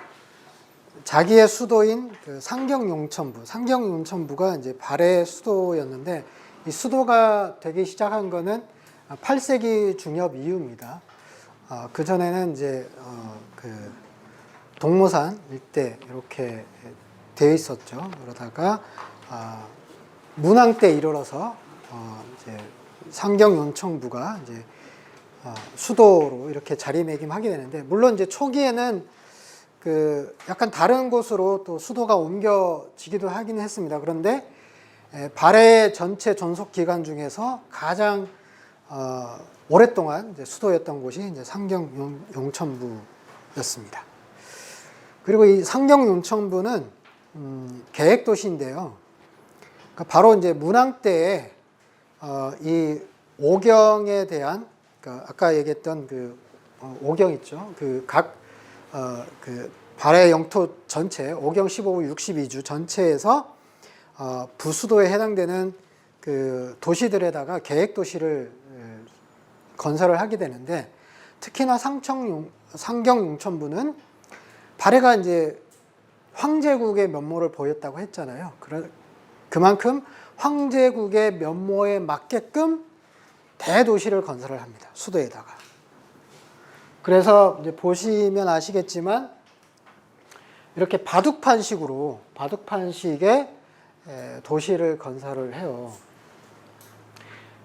자기의 수도인 그 상경용천부가 이제 발해의 수도였는데 이 수도가 되기 시작한 거는 8세기 중엽 이후입니다. 그 전에는 이제 그 동모산 일대 이렇게 되어 있었죠. 그러다가 문왕 때 이르러서 이제 상경용천부가 이제 수도로 이렇게 자리매김하게 되는데, 물론 이제 초기에는 그 약간 다른 곳으로 또 수도가 옮겨지기도 하긴 했습니다. 그런데 발해 전체 존속 기간 중에서 가장 오랫동안 이제 수도였던 곳이 이제 상경용천부였습니다. 그리고 이 상경용천부는 계획도시인데요. 그러니까 바로 이제 문왕 때에 이 오경에 대한, 그러니까 아까 얘기했던 그 오경 있죠. 그 발해 영토 전체, 오경 15부 62주 전체에서 부수도에 해당되는 그 도시들에다가 계획도시를 건설을 하게 되는데, 특히나 상경용천부는 발해가 이제 황제국의 면모를 보였다고 했잖아요. 그만큼 황제국의 면모에 맞게끔 대도시를 건설을 합니다. 수도에다가. 그래서 이제 보시면 아시겠지만 이렇게 바둑판식의 도시를 건설을 해요.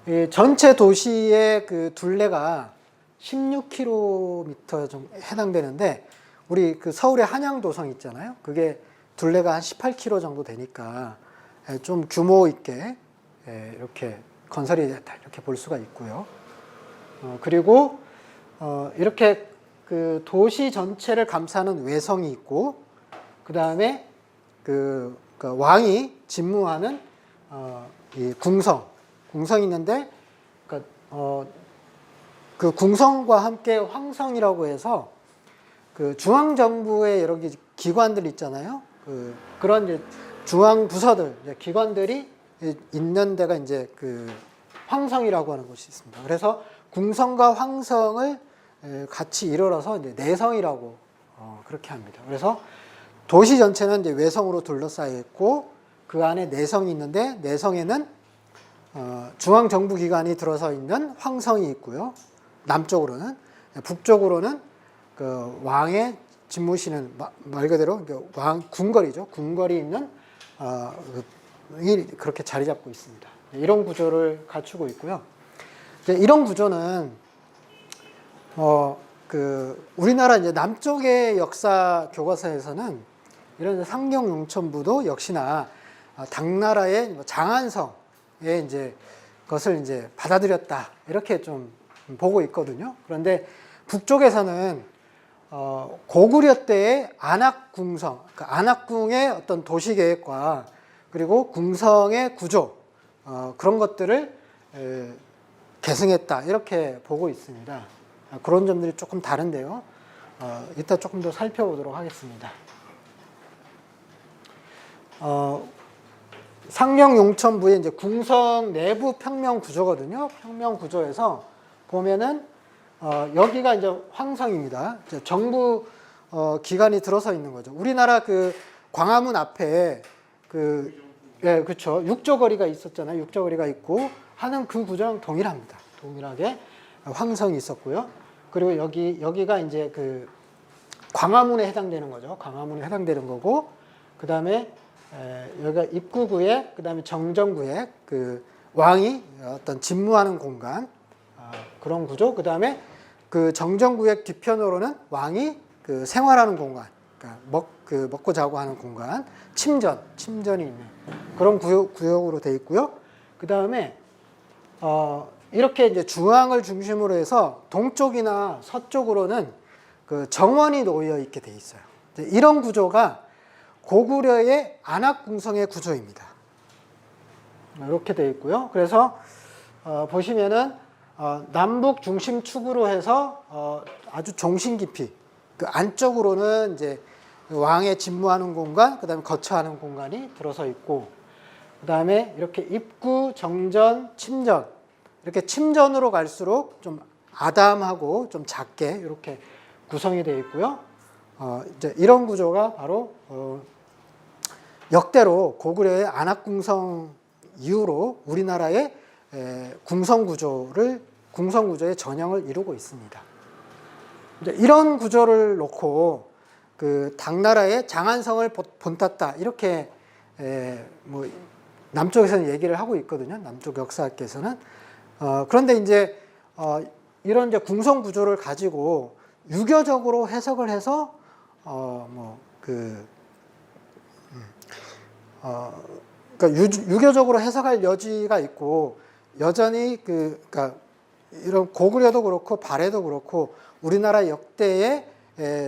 이 전체 도시의 그 둘레가 16km 좀 해당되는데, 우리 그 서울의 한양도성 있잖아요. 그게 둘레가 한 18km 정도 되니까 좀 규모 있게 이렇게 건설이 됐다, 이렇게 볼 수가 있고요. 그리고 이렇게 그 도시 전체를 감싸는 외성이 있고, 그 다음에 그 왕이 진무하는 이 궁성이 있는데, 그러니까 그 궁성과 함께 황성이라고 해서 그 중앙 정부의 여러 기관들 있잖아요. 그런 이제 중앙 부서들, 기관들이 있는 데가 이제 그 황성이라고 하는 곳이 있습니다. 그래서 궁성과 황성을 같이 이르러서 이제 내성이라고 그렇게 합니다. 그래서 도시 전체는 이제 외성으로 둘러싸여 있고, 그 안에 내성이 있는데, 내성에는 중앙 정부 기관이 들어서 있는 황성이 있고요. 남쪽으로는, 북쪽으로는 그 왕의 집무시는 말 그대로 왕 궁궐이죠. 궁궐이 있는 그렇게 자리 잡고 있습니다. 이런 구조를 갖추고 있고요. 이런 구조는 그 우리나라 이제 남쪽의 역사 교과서에서는 이런 상경용천부도 역시나 당나라의 장안성의 이제 것을 이제 받아들였다, 이렇게 좀 보고 있거든요. 그런데 북쪽에서는 고구려 때의 안악궁성, 그러니까 안악궁의 어떤 도시 계획과 그리고 궁성의 구조, 그런 것들을 계승했다, 이렇게 보고 있습니다. 그런 점들이 조금 다른데요. 이따 조금 더 살펴보도록 하겠습니다. 상경용천부의 이제 궁성 내부 평면 구조거든요. 평면 구조에서 보면은 여기가 이제 황성입니다. 정부 기관이 들어서 있는 거죠. 우리나라 그 광화문 앞에 그렇죠. 육조거리가 있었잖아요. 육조거리가 있고 하는 그 구조랑 동일합니다. 동일하게 황성이 있었고요. 그리고 여기가 이제 그 광화문에 해당되는 거죠. 광화문에 해당되는 거고, 그 다음에 여기가 입구구역, 그 다음에 정정구역, 그 왕이 어떤 집무하는 공간, 그런 구조. 그 다음에 그 정정구역 뒤편으로는 왕이 그 생활하는 공간, 그러니까 먹고 자고 하는 공간, 침전이 있는 그런 구역으로 되어 있고요. 그 다음에 이렇게 이제 중앙을 중심으로 해서 동쪽이나 서쪽으로는 그 정원이 놓여 있게 돼 있어요. 이런 구조가 고구려의 안압궁성의 구조입니다. 이렇게 돼 있고요. 그래서 보시면은 남북 중심축으로 해서 아주 종신 깊이 그 안쪽으로는 이제 왕의 집무하는 공간, 그다음에 거처하는 공간이 들어서 있고, 그다음에 이렇게 입구, 정전, 침전, 이렇게 침전으로 갈수록 좀 아담하고 좀 작게 이렇게 구성이 되어 있고요. 이제 이런 구조가 바로 역대로 고구려의 안압궁성 이후로 우리나라의 궁성 구조의 전형을 이루고 있습니다. 이제 이런 구조를 놓고 그 당나라의 장안성을 본땄다 이렇게 뭐 남쪽에서는 얘기를 하고 있거든요. 남쪽 역사학계에서는. 그런데 이제 이런 이제 궁성 구조를 가지고 유교적으로 해석을 해서 그러니까 유교적으로 해석할 여지가 있고, 여전히 그러니까 이런 고구려도 그렇고 발해도 그렇고 우리나라 역대의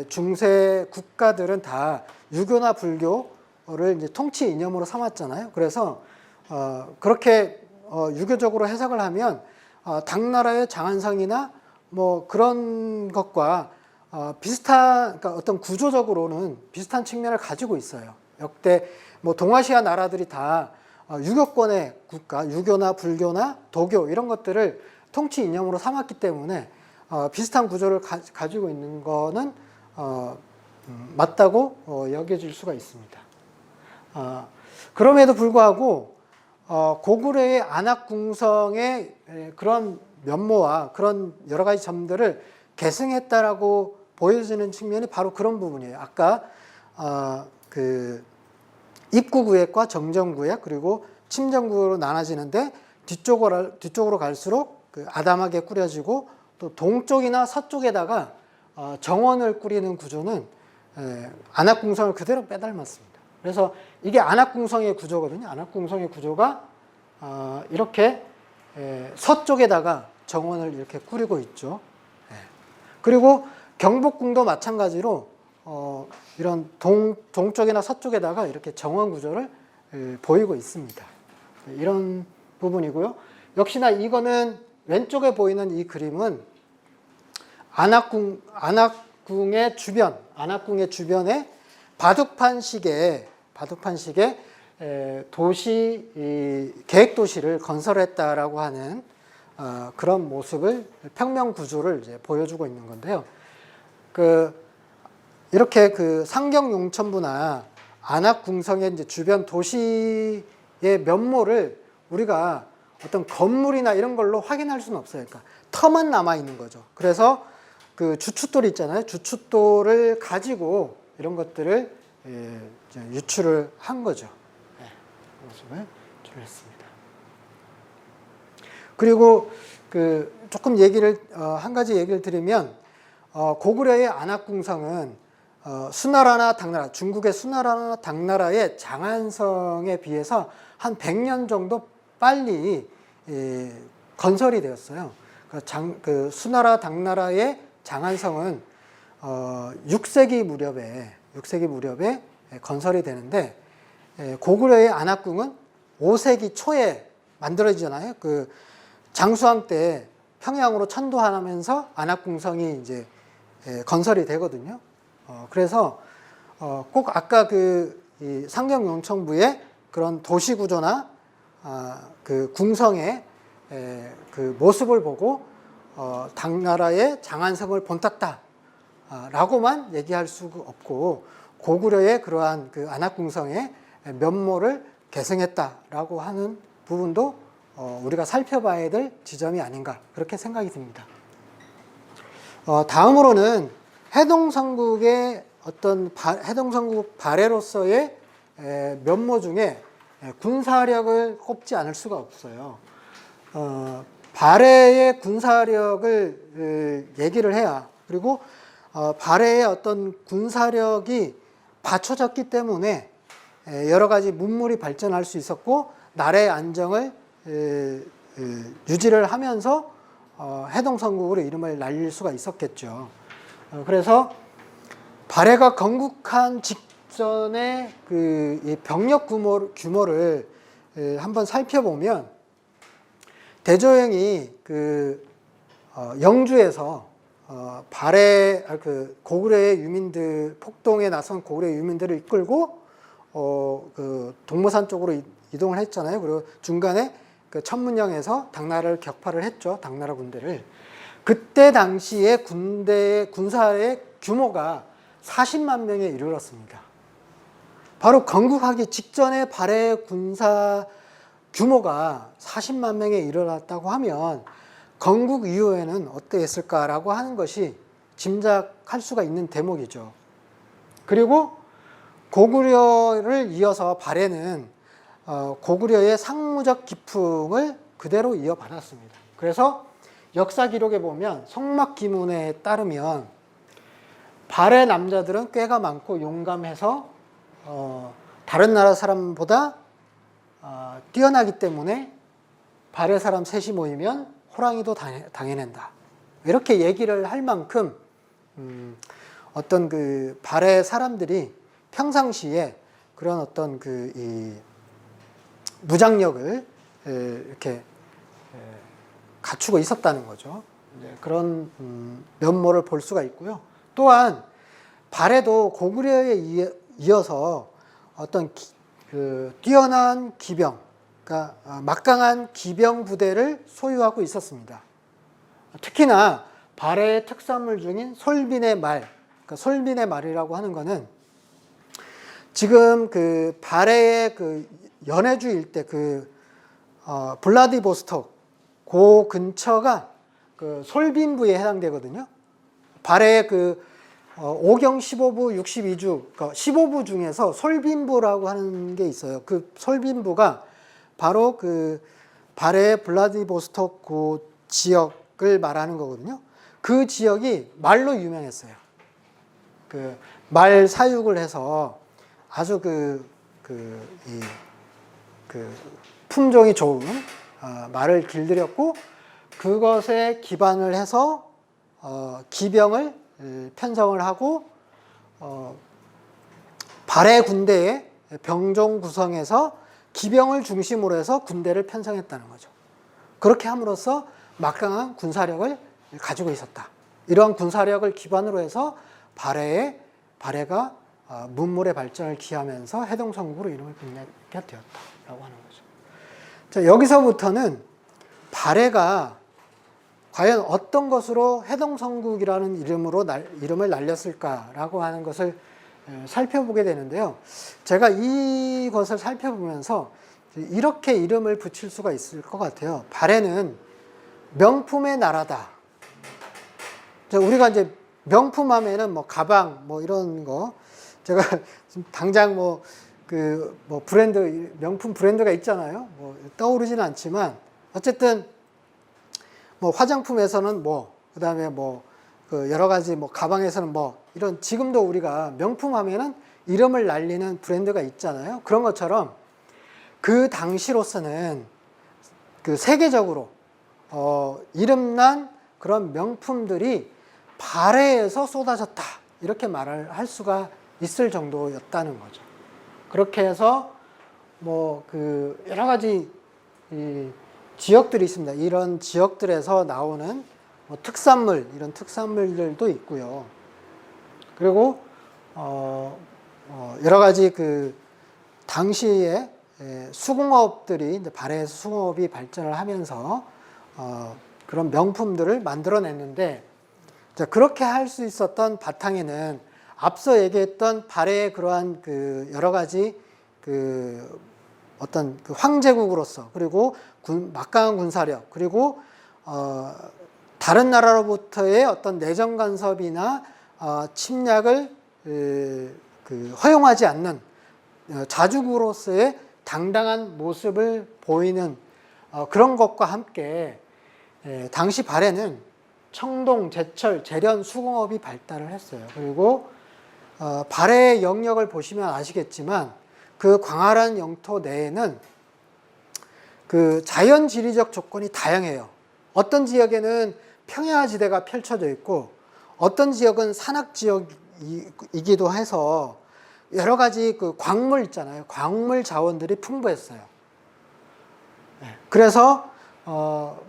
중세 국가들은 다 유교나 불교를 이제 통치 이념으로 삼았잖아요. 그래서 그렇게 유교적으로 해석을 하면 당나라의 장안성이나 뭐 그런 것과 비슷한, 그러니까 어떤 구조적으로는 비슷한 측면을 가지고 있어요. 역대 뭐 동아시아 나라들이 다 유교권의 국가, 유교나 불교나 도교 이런 것들을 통치 이념으로 삼았기 때문에 비슷한 구조를 가지고 있는 거는 맞다고 여겨질 수가 있습니다. 그럼에도 불구하고 고구려의 안압궁성의 그런 면모와 그런 여러 가지 점들을 계승했다라고 보여지는 측면이 바로 그런 부분이에요. 아까 그 입구구역과 정전구역 그리고 침전구역으로 나눠지는데 뒤쪽으로 갈수록 그 아담하게 꾸려지고, 또 동쪽이나 서쪽에다가 정원을 꾸리는 구조는 안압궁성을 그대로 빼닮았습니다. 그래서 이게 안압궁성의 구조거든요. 안압궁성의 구조가 이렇게 서쪽에다가 정원을 이렇게 꾸리고 있죠. 그리고 경복궁도 마찬가지로 이런 동쪽이나 서쪽에다가 이렇게 정원 구조를 보이고 있습니다. 이런 부분이고요. 역시나 이거는 왼쪽에 보이는 이 그림은 안압궁의 주변에 바둑판식의 계획 도시를 건설했다라고 하는 그런 모습을, 평면 구조를 이제 보여주고 있는 건데요. 이렇게 그 상경용천부나 안압궁성의 이제 주변 도시의 면모를 우리가 어떤 건물이나 이런 걸로 확인할 수는 없어요. 그러니까 터만 남아 있는 거죠. 그래서 그 주춧돌 있잖아요. 주춧돌을 가지고 이런 것들을 유출을 한 거죠. 모습을 유출했습니다. 그리고 조금 한 가지 얘기를 드리면, 고구려의 안압궁성은 수나라나 당나라, 중국의 수나라나 당나라의 장안성에 비해서 한 100년 정도 빨리 건설이 되었어요. 수나라 당나라의 장안성은 6세기 무렵에 건설이 되는데, 고구려의 안압궁은 5세기 초에 만들어지잖아요. 그 장수왕 때 평양으로 천도하면서 안압궁성이 이제 건설이 되거든요. 그래서 꼭 아까 이 상경용천부의 그런 도시 구조나 그 궁성의 그 모습을 보고 당나라의 장안성을 본땄다라고만 얘기할 수가 없고, 고구려의 그러한 그 안압궁성의 면모를 계승했다라고 하는 부분도 우리가 살펴봐야 될 지점이 아닌가, 그렇게 생각이 듭니다. 다음으로는 해동성국의 해동성국 발해로서의 면모 중에 군사력을 꼽지 않을 수가 없어요. 발해의 군사력을 얘기를 해야, 그리고 발해의 어떤 군사력이 받쳐졌기 때문에 여러 가지 문물이 발전할 수 있었고, 나라의 안정을 유지를 하면서 해동성국으로 이름을 날릴 수가 있었겠죠. 그래서 발해가 건국한 직전에 이 병력 규모를 한번 살펴보면 대조영이 영주에서 발해 고구려의 유민들 폭동에 나선 고구려 유민들을 이끌고 동모산 쪽으로 이동을 했잖아요. 그리고 중간에 천문영에서 당나라를 격파를 했죠. 당나라 군대를. 그때 당시에 군사의 규모가 40만 명에 이르렀습니다. 바로 건국하기 직전에 발해 군사 규모가 40만 명에 이르렀다고 하면 건국 이후에는 어떠했을까라고 하는 것이 짐작할 수가 있는 대목이죠. 그리고 고구려를 이어서 발해는 고구려의 상무적 기풍을 그대로 이어받았습니다. 그래서 역사 기록에 보면 성막기문에 따르면 발해 남자들은 꾀가 많고 용감해서 다른 나라 사람보다 뛰어나기 때문에 발해 사람 셋이 모이면 호랑이도 당해낸다. 이렇게 얘기를 할 만큼 어떤 발해 사람들이 평상시에 그런 어떤 이 무장력을 이렇게 갖추고 있었다는 거죠. 그런 면모를 볼 수가 있고요. 또한 발해도 고구려에 이어서 어떤 뛰어난 기병, 그러니까 막강한 기병 부대를 소유하고 있었습니다. 특히나 발해의 특산물 중인 솔빈의 말, 그러니까 솔빈의 말이라고 하는 것은 지금 발해의 연해주 일대 블라디보스톡 그 근처가 솔빈부에 해당되거든요. 발해의 오경 15부 62주, 그러니까 15부 중에서 솔빈부라고 하는 게 있어요. 그 솔빈부가 바로 발해 블라디보스톡 그 지역을 말하는 거거든요. 그 지역이 말로 유명했어요. 말 사육을 해서 아주 품종이 좋은 말을 길들였고 그것에 기반을 해서 기병을 편성을 하고 발해 군대의 병종 구성에서 기병을 중심으로 해서 군대를 편성했다는 거죠. 그렇게 함으로써 막강한 군사력을 가지고 있었다. 이러한 군사력을 기반으로 해서 발해가 문물의 발전을 기하면서 해동성국으로 이름을 빛내게 되었다라고 하는 거죠. 자, 여기서부터는 발해가 과연 어떤 것으로 해동성국이라는 이름을 날렸을까라고 하는 것을 살펴보게 되는데요. 제가 이것을 살펴보면서 이렇게 이름을 붙일 수가 있을 것 같아요. 발해는 명품의 나라다. 우리가 이제 명품 하면은 가방 이런 거 제가 당장 브랜드 명품 브랜드가 있잖아요. 떠오르지는 않지만 어쨌든 화장품에서는 그다음에 여러 가지 가방에서는 이런 지금도 우리가 명품 하면은 이름을 날리는 브랜드가 있잖아요. 그런 것처럼 그 당시로서는 세계적으로 이름난 그런 명품들이 발해에서 쏟아졌다. 이렇게 말을 할 수가 있을 정도였다는 거죠. 그렇게 해서 여러 가지 지역들이 있습니다. 이런 지역들에서 나오는 이런 특산물들도 있고요. 그리고 여러 가지 당시에 수공업들이 발해에서 수공업이 발전을 하면서 그런 명품들을 만들어냈는데, 그렇게 할 수 있었던 바탕에는 앞서 얘기했던 발해의 그러한 여러 가지 어떤 황제국으로서, 그리고 막강한 군사력, 그리고 다른 나라로부터의 어떤 내정 간섭이나 침략을 허용하지 않는 자주국으로서의 당당한 모습을 보이는 그런 것과 함께 당시 발해는 청동, 제철, 재련, 수공업이 발달을 했어요. 그리고 발해의 영역을 보시면 아시겠지만 그 광활한 영토 내에는 그 자연 지리적 조건이 다양해요. 어떤 지역에는 평야지대가 펼쳐져 있고 어떤 지역은 산악 지역이기도 해서 여러 가지 그 광물 있잖아요. 광물 자원들이 풍부했어요. 그래서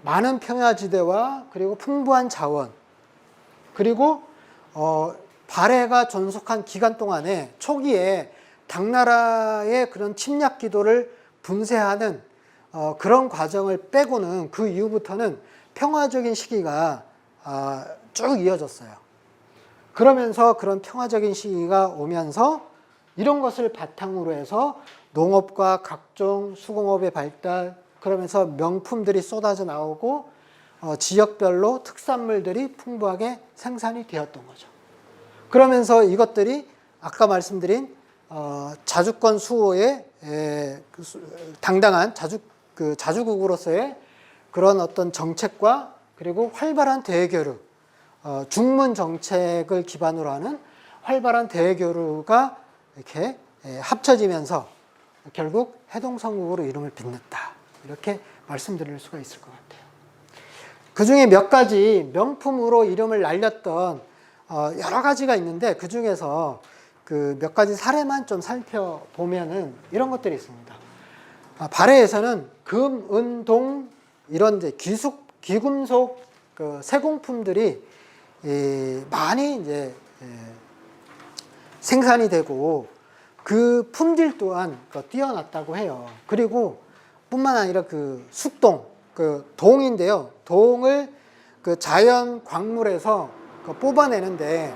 많은 평야지대와 그리고 풍부한 자원 그리고 발해가 존속한 기간 동안에 초기에 당나라의 그런 침략 기도를 분쇄하는 그런 과정을 빼고는 그 이후부터는 평화적인 시기가 쭉 이어졌어요. 그러면서 그런 평화적인 시기가 오면서 이런 것을 바탕으로 해서 농업과 각종 수공업의 발달, 그러면서 명품들이 쏟아져 나오고 지역별로 특산물들이 풍부하게 생산이 되었던 거죠. 그러면서 이것들이 아까 말씀드린 자주권 수호의 당당한 자주국으로서의 그런 어떤 정책과 그리고 활발한 대외교류, 중문 정책을 기반으로 하는 활발한 대외교류가 이렇게 합쳐지면서 결국 해동성국으로 이름을 빛냈다. 이렇게 말씀드릴 수가 있을 것 같아요. 그 중에 몇 가지 명품으로 이름을 날렸던 여러 가지가 있는데 그 중에서 그 몇 가지 사례만 좀 살펴보면은 이런 것들이 있습니다. 발해에서는 금, 은, 동 이런 이제 귀금속 그 세공품들이 많이 이제 생산이 되고 그 품질 또한 뛰어났다고 해요. 그리고 뿐만 아니라 그 숙동, 그 동인데요. 동을 그 자연 광물에서 뽑아내는데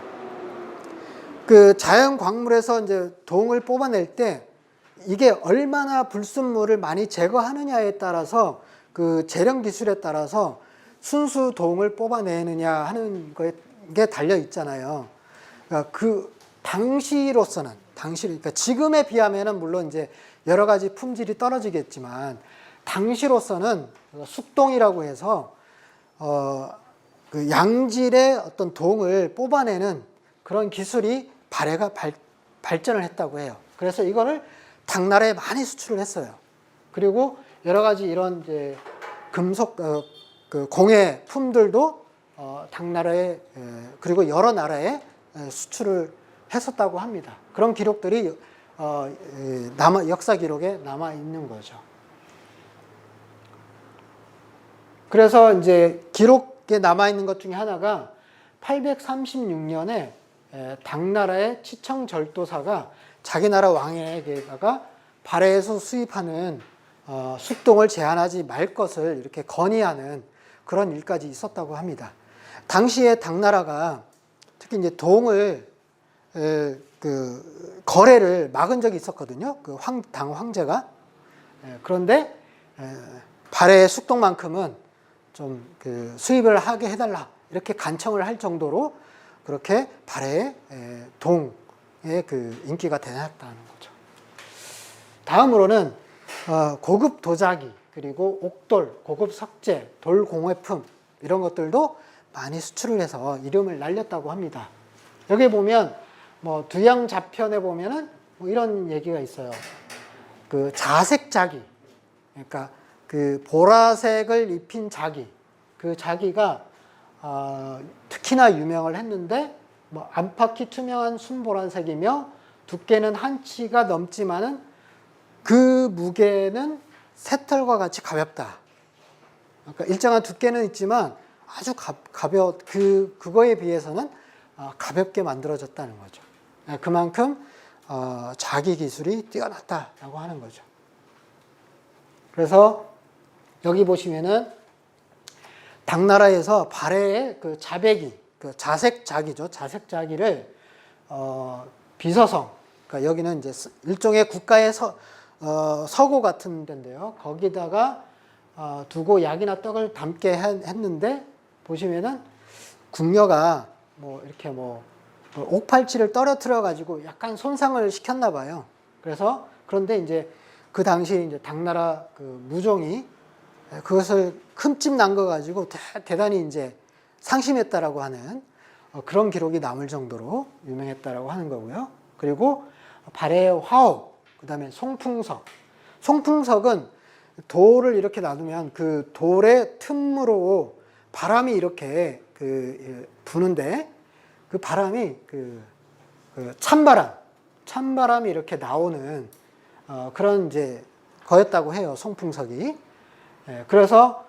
그 자연 광물에서 이제 동을 뽑아낼 때 이게 얼마나 불순물을 많이 제거하느냐에 따라서 그 재련 기술에 따라서 순수 동을 뽑아내느냐 하는 게 달려 있잖아요. 그러니까 그 당시로서는 그러니까 지금에 비하면은 물론 이제 여러 가지 품질이 떨어지겠지만 당시로서는 숙동이라고 해서 그 양질의 어떤 동을 뽑아내는 그런 기술이 발해가 발전을 했다고 해요. 그래서 이거를 당나라에 많이 수출을 했어요. 그리고 여러 가지 이런 이제 금속 그 공예 품들도 당나라에 그리고 여러 나라에 수출을 했었다고 합니다. 그런 기록들이 역사 기록에 남아 있는 거죠. 그래서 이제 기록에 남아 있는 것 중에 하나가 836년에 당나라의 치청절도사가 자기 나라 왕에게다가 발해에서 수입하는 숙동을 제한하지 말 것을 이렇게 건의하는 그런 일까지 있었다고 합니다. 당시에 당나라가 특히 이제 동을 그 거래를 막은 적이 있었거든요. 그 당 황제가. 그런데 발해의 숙동만큼은 좀 그 수입을 하게 해달라 이렇게 간청을 할 정도로 그렇게 발해의 동의 그 인기가 대단했다는 거죠. 다음으로는 고급 도자기 그리고 옥돌, 고급 석재, 돌공예품 이런 것들도 많이 수출을 해서 이름을 날렸다고 합니다. 여기 보면 뭐 두양자편에 보면은 뭐 이런 얘기가 있어요. 그 자색 자기, 그러니까 그 보라색을 입힌 자기, 그 자기가 특히나 유명을 했는데 뭐 안팎이 투명한 순보라색이며 두께는 한 치가 넘지만은 그 무게는 새털과 같이 가볍다. 그러니까 일정한 두께는 있지만 아주 그거에 비해서는 가볍게 만들어졌다는 거죠. 그만큼 자기 기술이 뛰어났다라고 하는 거죠. 그래서 여기 보시면은 당나라에서 발해의 그 자배기, 그 자색 자기죠. 자색 자기를 비서성, 그러니까 여기는 이제 일종의 국가의 서고 같은 데인데요. 거기다가 두고 약이나 떡을 담게 했는데 보시면은 궁녀가 뭐 이렇게 뭐 옥팔찌를 떨어뜨려 가지고 약간 손상을 시켰나 봐요. 그래서 그런데 이제 그 당시 이제 당나라 그 무종이 그것을 흠집 난 거 가지고 대단히 이제 상심했다라고 하는 그런 기록이 남을 정도로 유명했다라고 하는 거고요. 그리고 발해의 화옥, 그다음에 송풍석. 송풍석은 돌을 이렇게 놔두면 그 돌의 틈으로 바람이 이렇게 부는데 그 바람이 찬바람이 이렇게 나오는 그런 이제 거였다고 해요. 송풍석이. 예, 그래서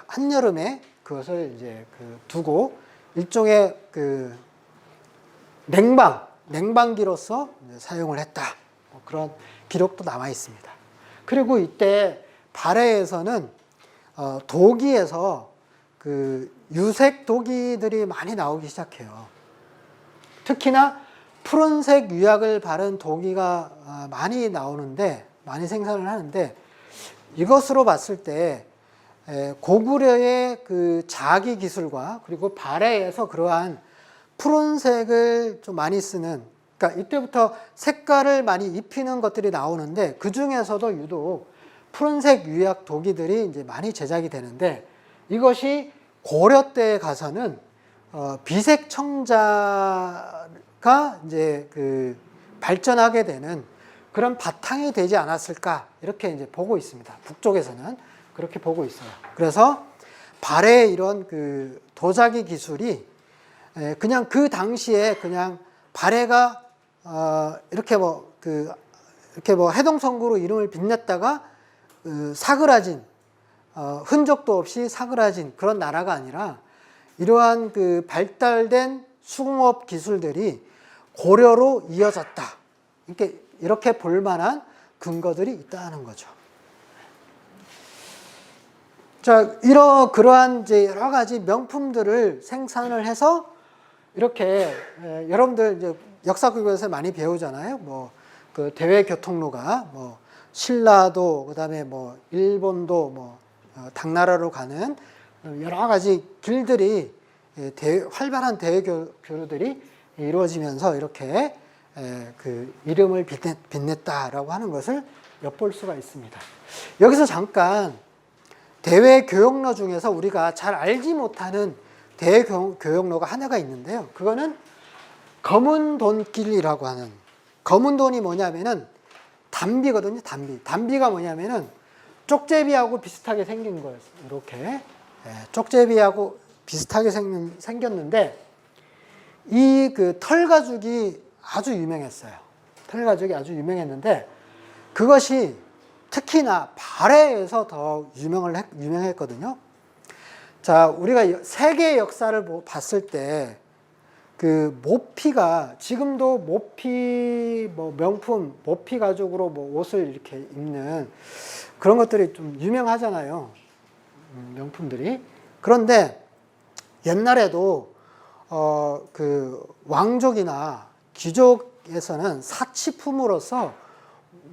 한여름에 그것을 이제 두고 일종의 냉방기로서 사용을 했다. 뭐 그런 기록도 남아 있습니다. 그리고 이때 발해에서는 도기에서 유색 도기들이 많이 나오기 시작해요. 특히나 푸른색 유약을 바른 도기가 많이 나오는데, 많이 생산을 하는데, 이것으로 봤을 때 고구려의 자기 기술과 그리고 발해에서 그러한 푸른색을 좀 많이 쓰는, 그러니까 이때부터 색깔을 많이 입히는 것들이 나오는데 그 중에서도 유독 푸른색 유약 도기들이 이제 많이 제작이 되는데, 이것이 고려 때에 가서는 비색 청자가 이제 발전하게 되는 그런 바탕이 되지 않았을까, 이렇게 이제 보고 있습니다. 북쪽에서는 그렇게 보고 있어요. 그래서 발해의 이런 도자기 기술이 그냥 그 당시에 그냥 발해가 이렇게 뭐 해동성구로 이름을 빛냈다가 사그라진, 흔적도 없이 사그라진 그런 나라가 아니라, 이러한 발달된 수공업 기술들이 고려로 이어졌다, 이렇게 볼 만한 근거들이 있다는 거죠. 자, 그러한 이제 여러 가지 명품들을 생산을 해서 이렇게 여러분들 이제 역사교과서에 많이 배우잖아요. 뭐 대외교통로가 뭐 신라도, 그다음에 뭐 일본도, 뭐 당나라로 가는 여러 가지 길들이 활발한 대외교류들이 이루어지면서 이렇게 이름을 빛냈다라고 하는 것을 엿볼 수가 있습니다. 여기서 잠깐 대외교역로 중에서 우리가 잘 알지 못하는 대외교역로가 하나가 있는데요. 그거는 검은돈길이라고 하는, 검은돈이 뭐냐면은 담비거든요. 담비가 뭐냐면은 쪽제비하고 비슷하게 생긴 거예요. 이렇게 쪽제비하고 비슷하게 생겼는데, 이 털가죽이 아주 유명했어요. 털가죽이 아주 유명했는데, 그것이 특히나 발해에서 더 유명했거든요. 자, 우리가 세계 역사를 봤을 때 모피가, 지금도 모피 명품, 모피 가죽으로 옷을 이렇게 입는 그런 것들이 좀 유명하잖아요. 명품들이. 그런데 옛날에도 왕족이나 귀족에서는 사치품으로서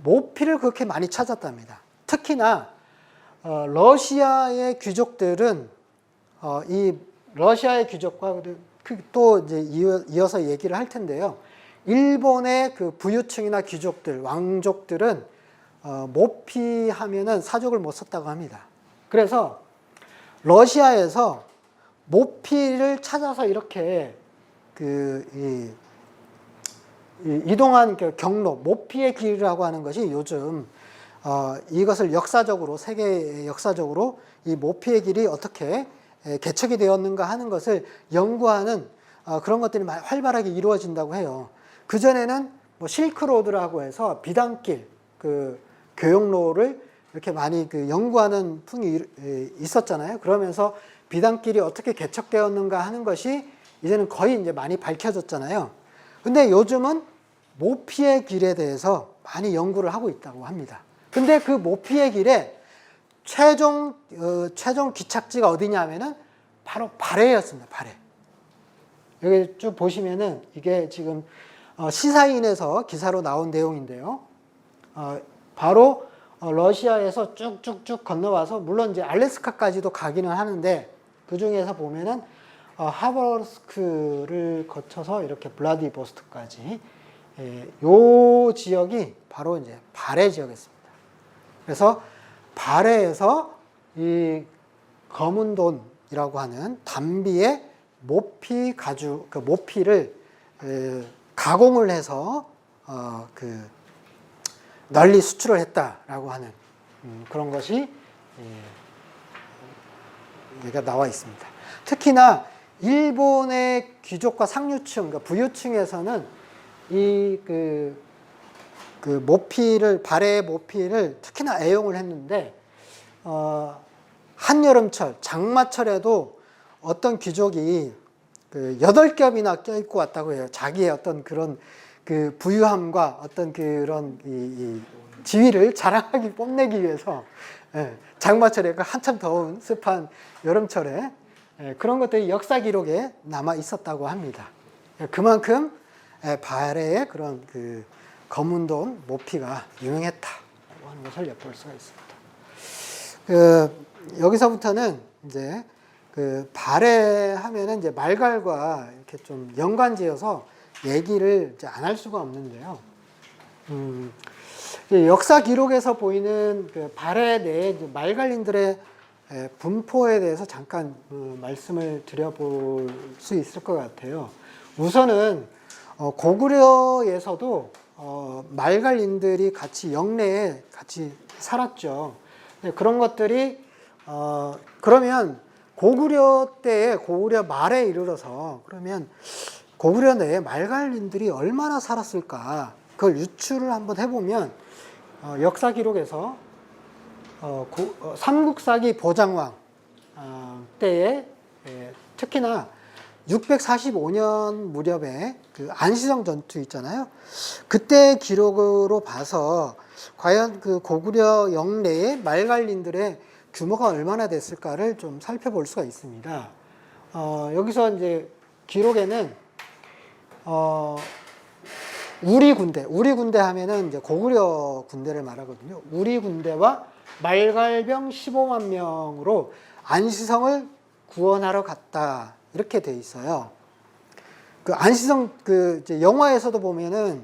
모피를 그렇게 많이 찾았답니다. 특히나 러시아의 귀족들은 이 러시아의 귀족과 또 이제 이어서 얘기를 할 텐데요. 일본의 부유층이나 귀족들, 왕족들은 모피 하면은 사족을 못 썼다고 합니다. 그래서 러시아에서 모피를 찾아서 이렇게 이동한 경로, 모피의 길이라고 하는 것이 요즘 이것을 역사적으로, 세계 역사적으로 이 모피의 길이 어떻게 개척이 되었는가 하는 것을 연구하는 그런 것들이 활발하게 이루어진다고 해요. 그전에는 뭐 실크로드라고 해서 비단길, 교역로를 이렇게 많이 연구하는 풍이 있었잖아요. 그러면서 비단길이 어떻게 개척되었는가 하는 것이 이제는 거의 이제 많이 밝혀졌잖아요. 근데 요즘은 모피의 길에 대해서 많이 연구를 하고 있다고 합니다. 근데 그 모피의 길에 최종 기착지가 어디냐면은 바로 발해였습니다. 발해. 여기 쭉 보시면은 이게 지금 시사인에서 기사로 나온 내용인데요. 바로 러시아에서 쭉쭉쭉 건너와서, 물론 이제 알래스카까지도 가기는 하는데, 그 중에서 보면은 하버스크를 거쳐서 이렇게 블라디보스토크까지, 요 지역이 바로 이제 발해 지역이었습니다. 그래서 발해에서 이 검은돈이라고 하는 담비의 모피 가죽, 모피를 가공을 해서 널리 수출을 했다라고 하는 그런 것이 얘가 나와 있습니다. 특히나 일본의 귀족과 상류층, 그러니까 부유층에서는 이 모피를, 발의 모피를 특히나 애용을 했는데, 한여름철, 장마철에도 어떤 귀족이 8겹이나 껴입고 왔다고 해요. 자기의 어떤 그런 그 부유함과 어떤 그런 이 지위를 자랑하기, 뽐내기 위해서, 장마철에 한참 더운 습한 여름철에 그런 것들이 역사 기록에 남아 있었다고 합니다. 그만큼 발해의 그런 그 검은동 모피가 유명했다고 하는 것을 엿볼 수가 있습니다. 여기서부터는 이제 발해 하면은 이제 말갈과 이렇게 좀 연관지어서 얘기를 이제 안 할 수가 없는데요. 역사 기록에서 보이는 발해 내의 말갈인들의 분포에 대해서 잠깐 말씀을 드려볼 수 있을 것 같아요. 우선은 고구려에서도 말갈인들이 같이 영내에 같이 살았죠. 그런 것들이 그러면 고구려 때에, 고구려 말에 이르러서 그러면 고구려 내에 말갈인들이 얼마나 살았을까, 그걸 유추를 한번 해보면 역사 기록에서 삼국사기 보장왕 때에 특히나 645년 무렵에 그 안시성 전투 있잖아요. 그때 기록으로 봐서 과연 그 고구려 영내의 말갈린들의 규모가 얼마나 됐을까를 좀 살펴볼 수가 있습니다. 여기서 이제 기록에는 우리 군대 하면은 이제 고구려 군대를 말하거든요. 우리 군대와 말갈병 15만 명으로 안시성을 구원하러 갔다, 이렇게 돼 있어요. 그 안시성 이제 영화에서도 보면은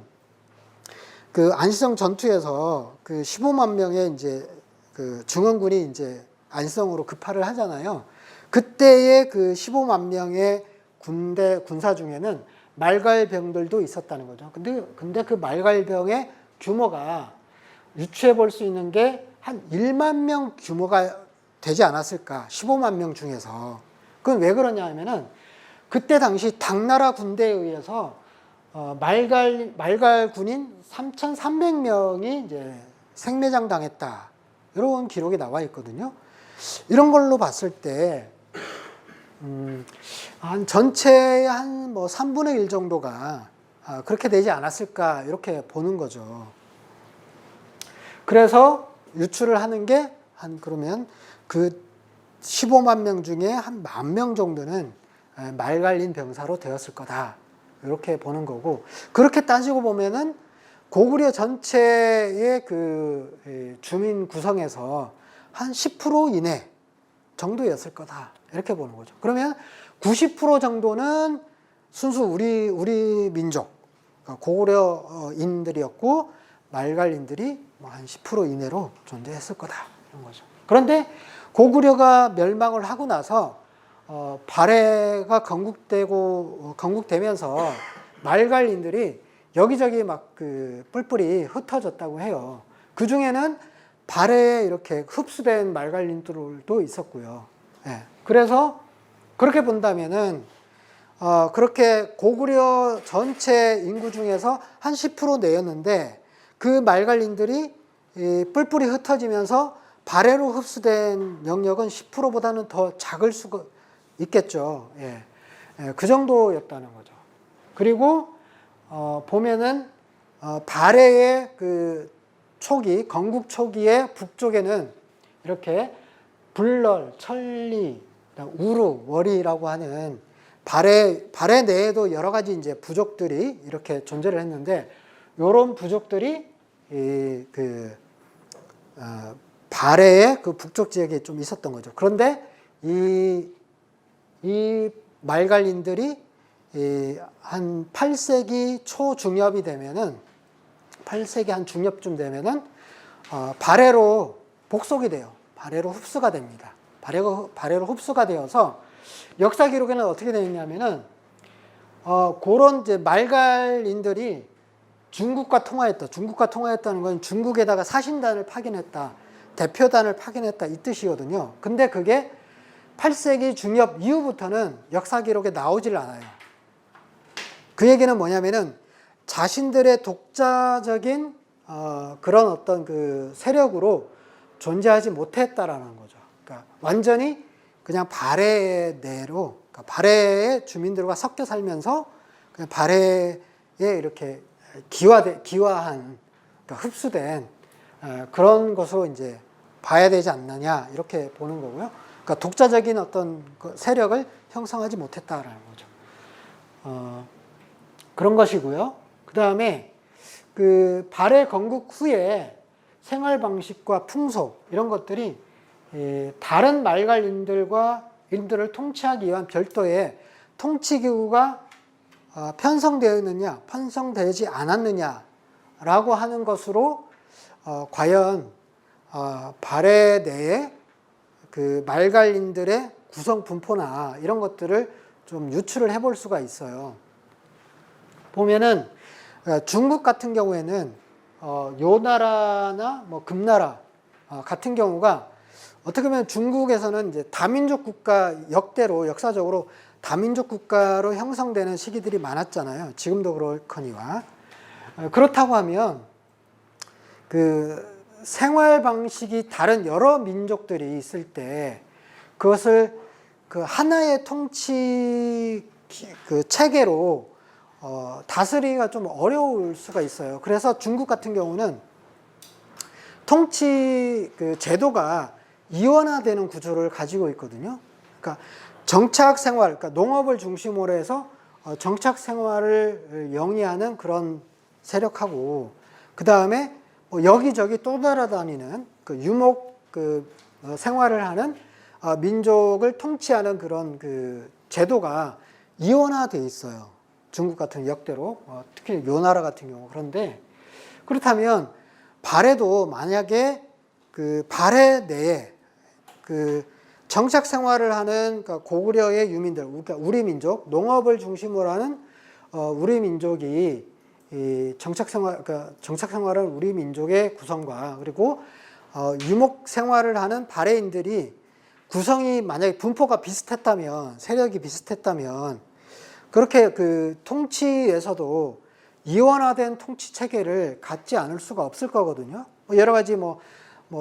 그 안시성 전투에서 그 15만 명의 이제 그 중원군이 이제 안시성으로 급파를 하잖아요. 그때의 그 15만 명의 군사 중에는 말갈병들도 있었다는 거죠. 근데 그 말갈병의 규모가 유추해 볼 수 있는 게 한 1만 명 규모가 되지 않았을까, 15만 명 중에서. 그건 왜 그러냐 하면은 그때 당시 당나라 군대에 의해서 말갈 군인 3,300명이 이제 생매장 당했다, 이런 기록이 나와 있거든요. 이런 걸로 봤을 때 한 전체의 한 뭐 3분의 1 정도가 그렇게 되지 않았을까, 이렇게 보는 거죠. 그래서 유추를 하는 게 그러면 그 15만 명 중에 한 10,000명 정도는 말갈린 병사로 되었을 거다, 이렇게 보는 거고, 그렇게 따지고 보면은 고구려 전체의 그 주민 구성에서 한 10% 이내 정도였을 거다, 이렇게 보는 거죠. 그러면 90% 정도는 순수 우리 민족, 고구려인들이었고, 말갈인들이 뭐 한 10% 이내로 존재했을 거다, 이런 거죠. 그런데 고구려가 멸망을 하고 나서 발해가 건국되면서 말갈인들이 여기저기 막 그 뿔뿔이 흩어졌다고 해요. 그 중에는 발해에 이렇게 흡수된 말갈인들도 있었고요. 그래서 그렇게 본다면은 그렇게 고구려 전체 인구 중에서 한 10% 내였는데, 그 말갈린들이 뿔뿔이 흩어지면서 발해로 흡수된 영역은 10%보다는 더 작을 수가 있겠죠. 그 정도였다는 거죠. 그리고 보면은 발해의 그 초기, 건국 초기의 북쪽에는 이렇게 불럴, 천리, 우루, 월이라고 하는 발해 내에도 여러 가지 이제 부족들이 이렇게 존재를 했는데, 이런 부족들이 발해의 그 북쪽 지역에 좀 있었던 거죠. 그런데 이 말갈린들이 한 8세기 초중엽이 되면은, 8세기 한 중엽쯤 되면은 발해로 복속이 돼요. 발해로 흡수가 됩니다. 발해로 흡수가 되어서 역사 기록에는 어떻게 되어 있냐면은 그런 이제 말갈인들이 중국과 통화했다는 건 중국에다가 사신단을 파견했다, 대표단을 파견했다 이 뜻이거든요. 근데 그게 8세기 중엽 이후부터는 역사 기록에 나오질 않아요. 그 얘기는 뭐냐면은 자신들의 독자적인 그런 어떤 그 세력으로 존재하지 못했다라는 거죠. 그러니까 완전히 그냥 발해 내로, 그러니까 발해의 주민들과 섞여 살면서 그냥 발해에 이렇게 기화한, 그러니까 흡수된 그런 것으로 이제 봐야 되지 않느냐 이렇게 보는 거고요. 그러니까 독자적인 어떤 세력을 형성하지 못했다라는 거죠. 그런 것이고요. 그 다음에 그 발해 건국 후에 생활 방식과 풍속 이런 것들이 다른 말갈인들을 통치하기 위한 별도의 통치기구가 편성되었느냐, 편성되지 않았느냐라고 하는 것으로 과연 발해 내에 그 말갈인들의 구성 분포나 이런 것들을 좀 유추를 해볼 수가 있어요. 보면은 중국 같은 경우에는 요나라나 뭐 금나라 같은 경우가 어떻게 보면 중국에서는 이제 다민족 국가 역사적으로 다민족 국가로 형성되는 시기들이 많았잖아요. 지금도 그렇거니와. 그렇다고 하면 그 생활 방식이 다른 여러 민족들이 있을 때 그것을 그 하나의 통치 그 체계로 다스리기가 좀 어려울 수가 있어요. 그래서 중국 같은 경우는 통치 그 제도가 이원화되는 구조를 가지고 있거든요. 그러니까 정착 생활, 그러니까 농업을 중심으로 해서 정착 생활을 영위하는 그런 세력하고, 그 다음에 여기저기 또 돌아다니는 그 유목 그 생활을 하는 민족을 통치하는 그런 그 제도가 이원화돼 있어요. 중국 같은 역대로, 특히 요나라 같은 경우. 그런데 그렇다면 발해도 만약에 그 발해 내에 그 정착 생활을 하는 고구려의 유민들, 그러니까 우리 민족, 농업을 중심으로 하는 우리 민족이 이 정착 생활은 우리 민족의 구성과 그리고 유목 생활을 하는 발해인들이 구성이 만약에 분포가 비슷했다면, 세력이 비슷했다면 그렇게 그 통치에서도 이원화된 통치 체계를 갖지 않을 수가 없을 거거든요. 여러 가지 뭐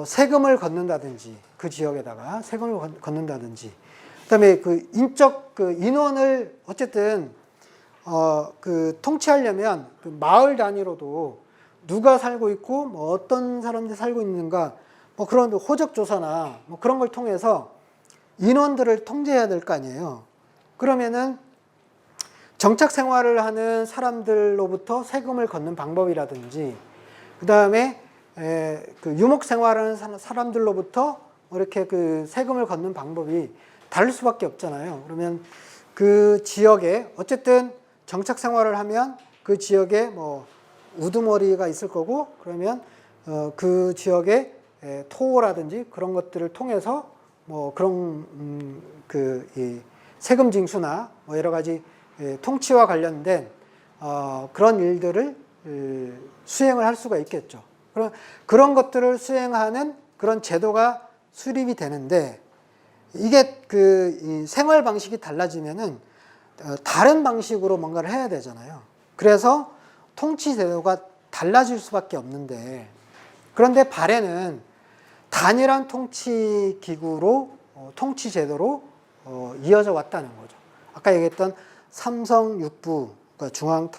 세금을 걷는다든지 그 지역에다가 세금을 걷는다든지, 그다음에 그 인적 그 인원을 어쨌든 그 통치하려면 그 마을 단위로도 누가 살고 있고 뭐 어떤 사람들이 살고 있는가 뭐 그런 호적 조사나 뭐 그런 걸 통해서 인원들을 통제해야 될 거 아니에요. 그러면은 정착 생활을 하는 사람들로부터 세금을 걷는 방법이라든지, 그 다음에 그 유목 생활하는 사람들로부터 이렇게 그 세금을 걷는 방법이 다를 수밖에 없잖아요. 그러면 그 지역에 어쨌든 정착 생활을 하면 그 지역에 뭐 우두머리가 있을 거고, 그러면 그 지역에 토라든지 그런 것들을 통해서 뭐 그런 이 세금 징수나 뭐 여러 가지 통치와 관련된 그런 일들을 수행을 할 수가 있겠죠. 그런 것들을 수행하는 그런 제도가 수립이 되는데, 이게 이 생활 방식이 달라지면은 다른 방식으로 뭔가를 해야 되잖아요. 그래서 통치 제도가 달라질 수밖에 없는데, 그런데 발해는 단일한 통치 기구로 통치 제도로 이어져 왔다는 거죠. 아까 얘기했던 삼성육부, 그러니까 중앙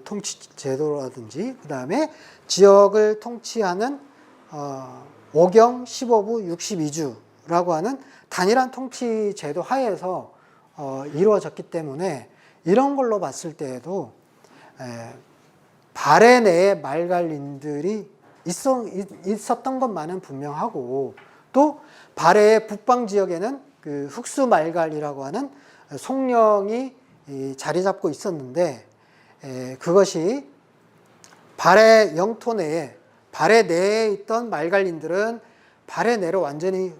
통치 제도라든지, 그 다음에 지역을 통치하는 5경 15부 62주라고 하는 단일한 통치 제도 하에서 이루어졌기 때문에 이런 걸로 봤을 때에도 발해 내에 말갈인들이 있었던 것만은 분명하고, 또 발해의 북방 지역에는 그 흑수 말갈이라고 하는 송령이 자리 잡고 있었는데, 그것이 발해 영토 내에, 발해 내에 있던 말갈인들은 발해 내로 완전히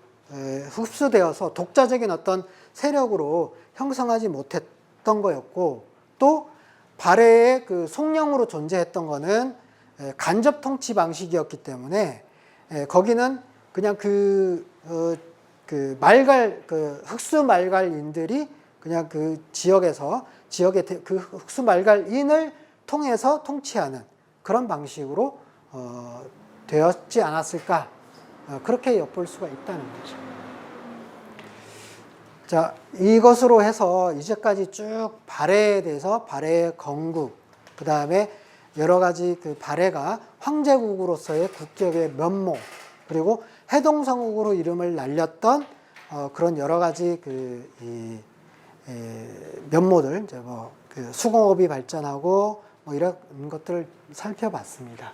흡수되어서 독자적인 어떤 세력으로 형성하지 못했던 거였고, 또 발해의 그 송령으로 존재했던 거는 간접 통치 방식이었기 때문에 거기는 그냥 그 흑수 말갈인들이 그냥 그 지역의 그 흑수 말갈인을 통해서 통치하는 그런 방식으로 되었지 않았을까, 그렇게 엿볼 수가 있다는 거죠. 자, 이것으로 해서 이제까지 쭉 발해에 대해서, 발해의 건국, 그 다음에 여러 가지 그 발해가 황제국으로서의 국격의 면모, 그리고 해동성국으로 이름을 날렸던 그런 여러 가지 면모들, 이제 그 수공업이 발전하고 이런 것들을 살펴봤습니다.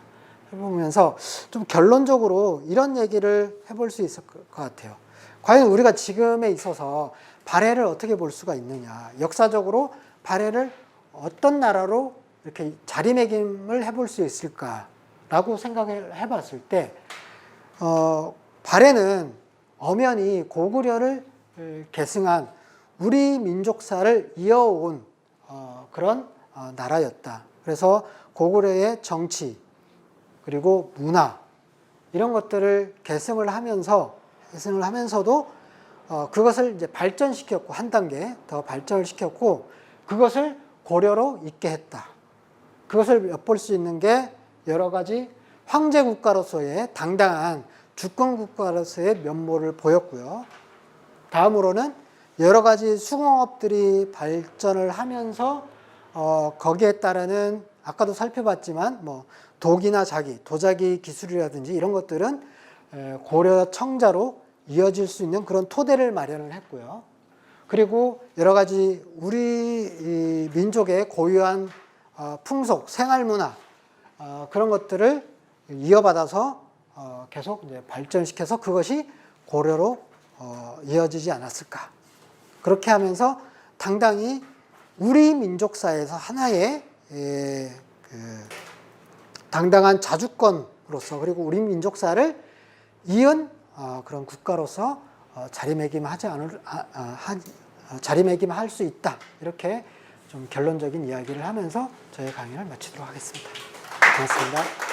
해보면서 좀 결론적으로 이런 얘기를 해볼 수 있을 것 같아요. 과연 우리가 지금에 있어서 발해를 어떻게 볼 수가 있느냐. 역사적으로 발해를 어떤 나라로 이렇게 자리매김을 해볼 수 있을까라고 생각을 해봤을 때, 발해는 엄연히 고구려를 계승한 우리 민족사를 이어온 그런 나라였다. 그래서 고구려의 정치, 그리고 문화, 이런 것들을 계승을 하면서도 그것을 이제 발전시켰고, 한 단계 더 발전을 시켰고, 그것을 고려로 있게 했다. 그것을 엿볼 수 있는 게 여러 가지 황제 국가로서의 당당한 주권 국가로서의 면모를 보였고요. 다음으로는 여러 가지 수공업들이 발전을 하면서 거기에 따르는, 아까도 살펴봤지만 도기나 도자기 기술이라든지 이런 것들은 고려 청자로 이어질 수 있는 그런 토대를 마련을 했고요. 그리고 여러 가지 우리 민족의 고유한 풍속, 생활문화, 그런 것들을 이어받아서 계속 이제 발전시켜서 그것이 고려로 이어지지 않았을까. 그렇게 하면서 당당히 우리 민족사에서 하나의 당당한 자주권으로서, 그리고 우리 민족사를 이은 그런 국가로서 자리매김할 수 있다. 이렇게 좀 결론적인 이야기를 하면서 저의 강의를 마치도록 하겠습니다. 고맙습니다.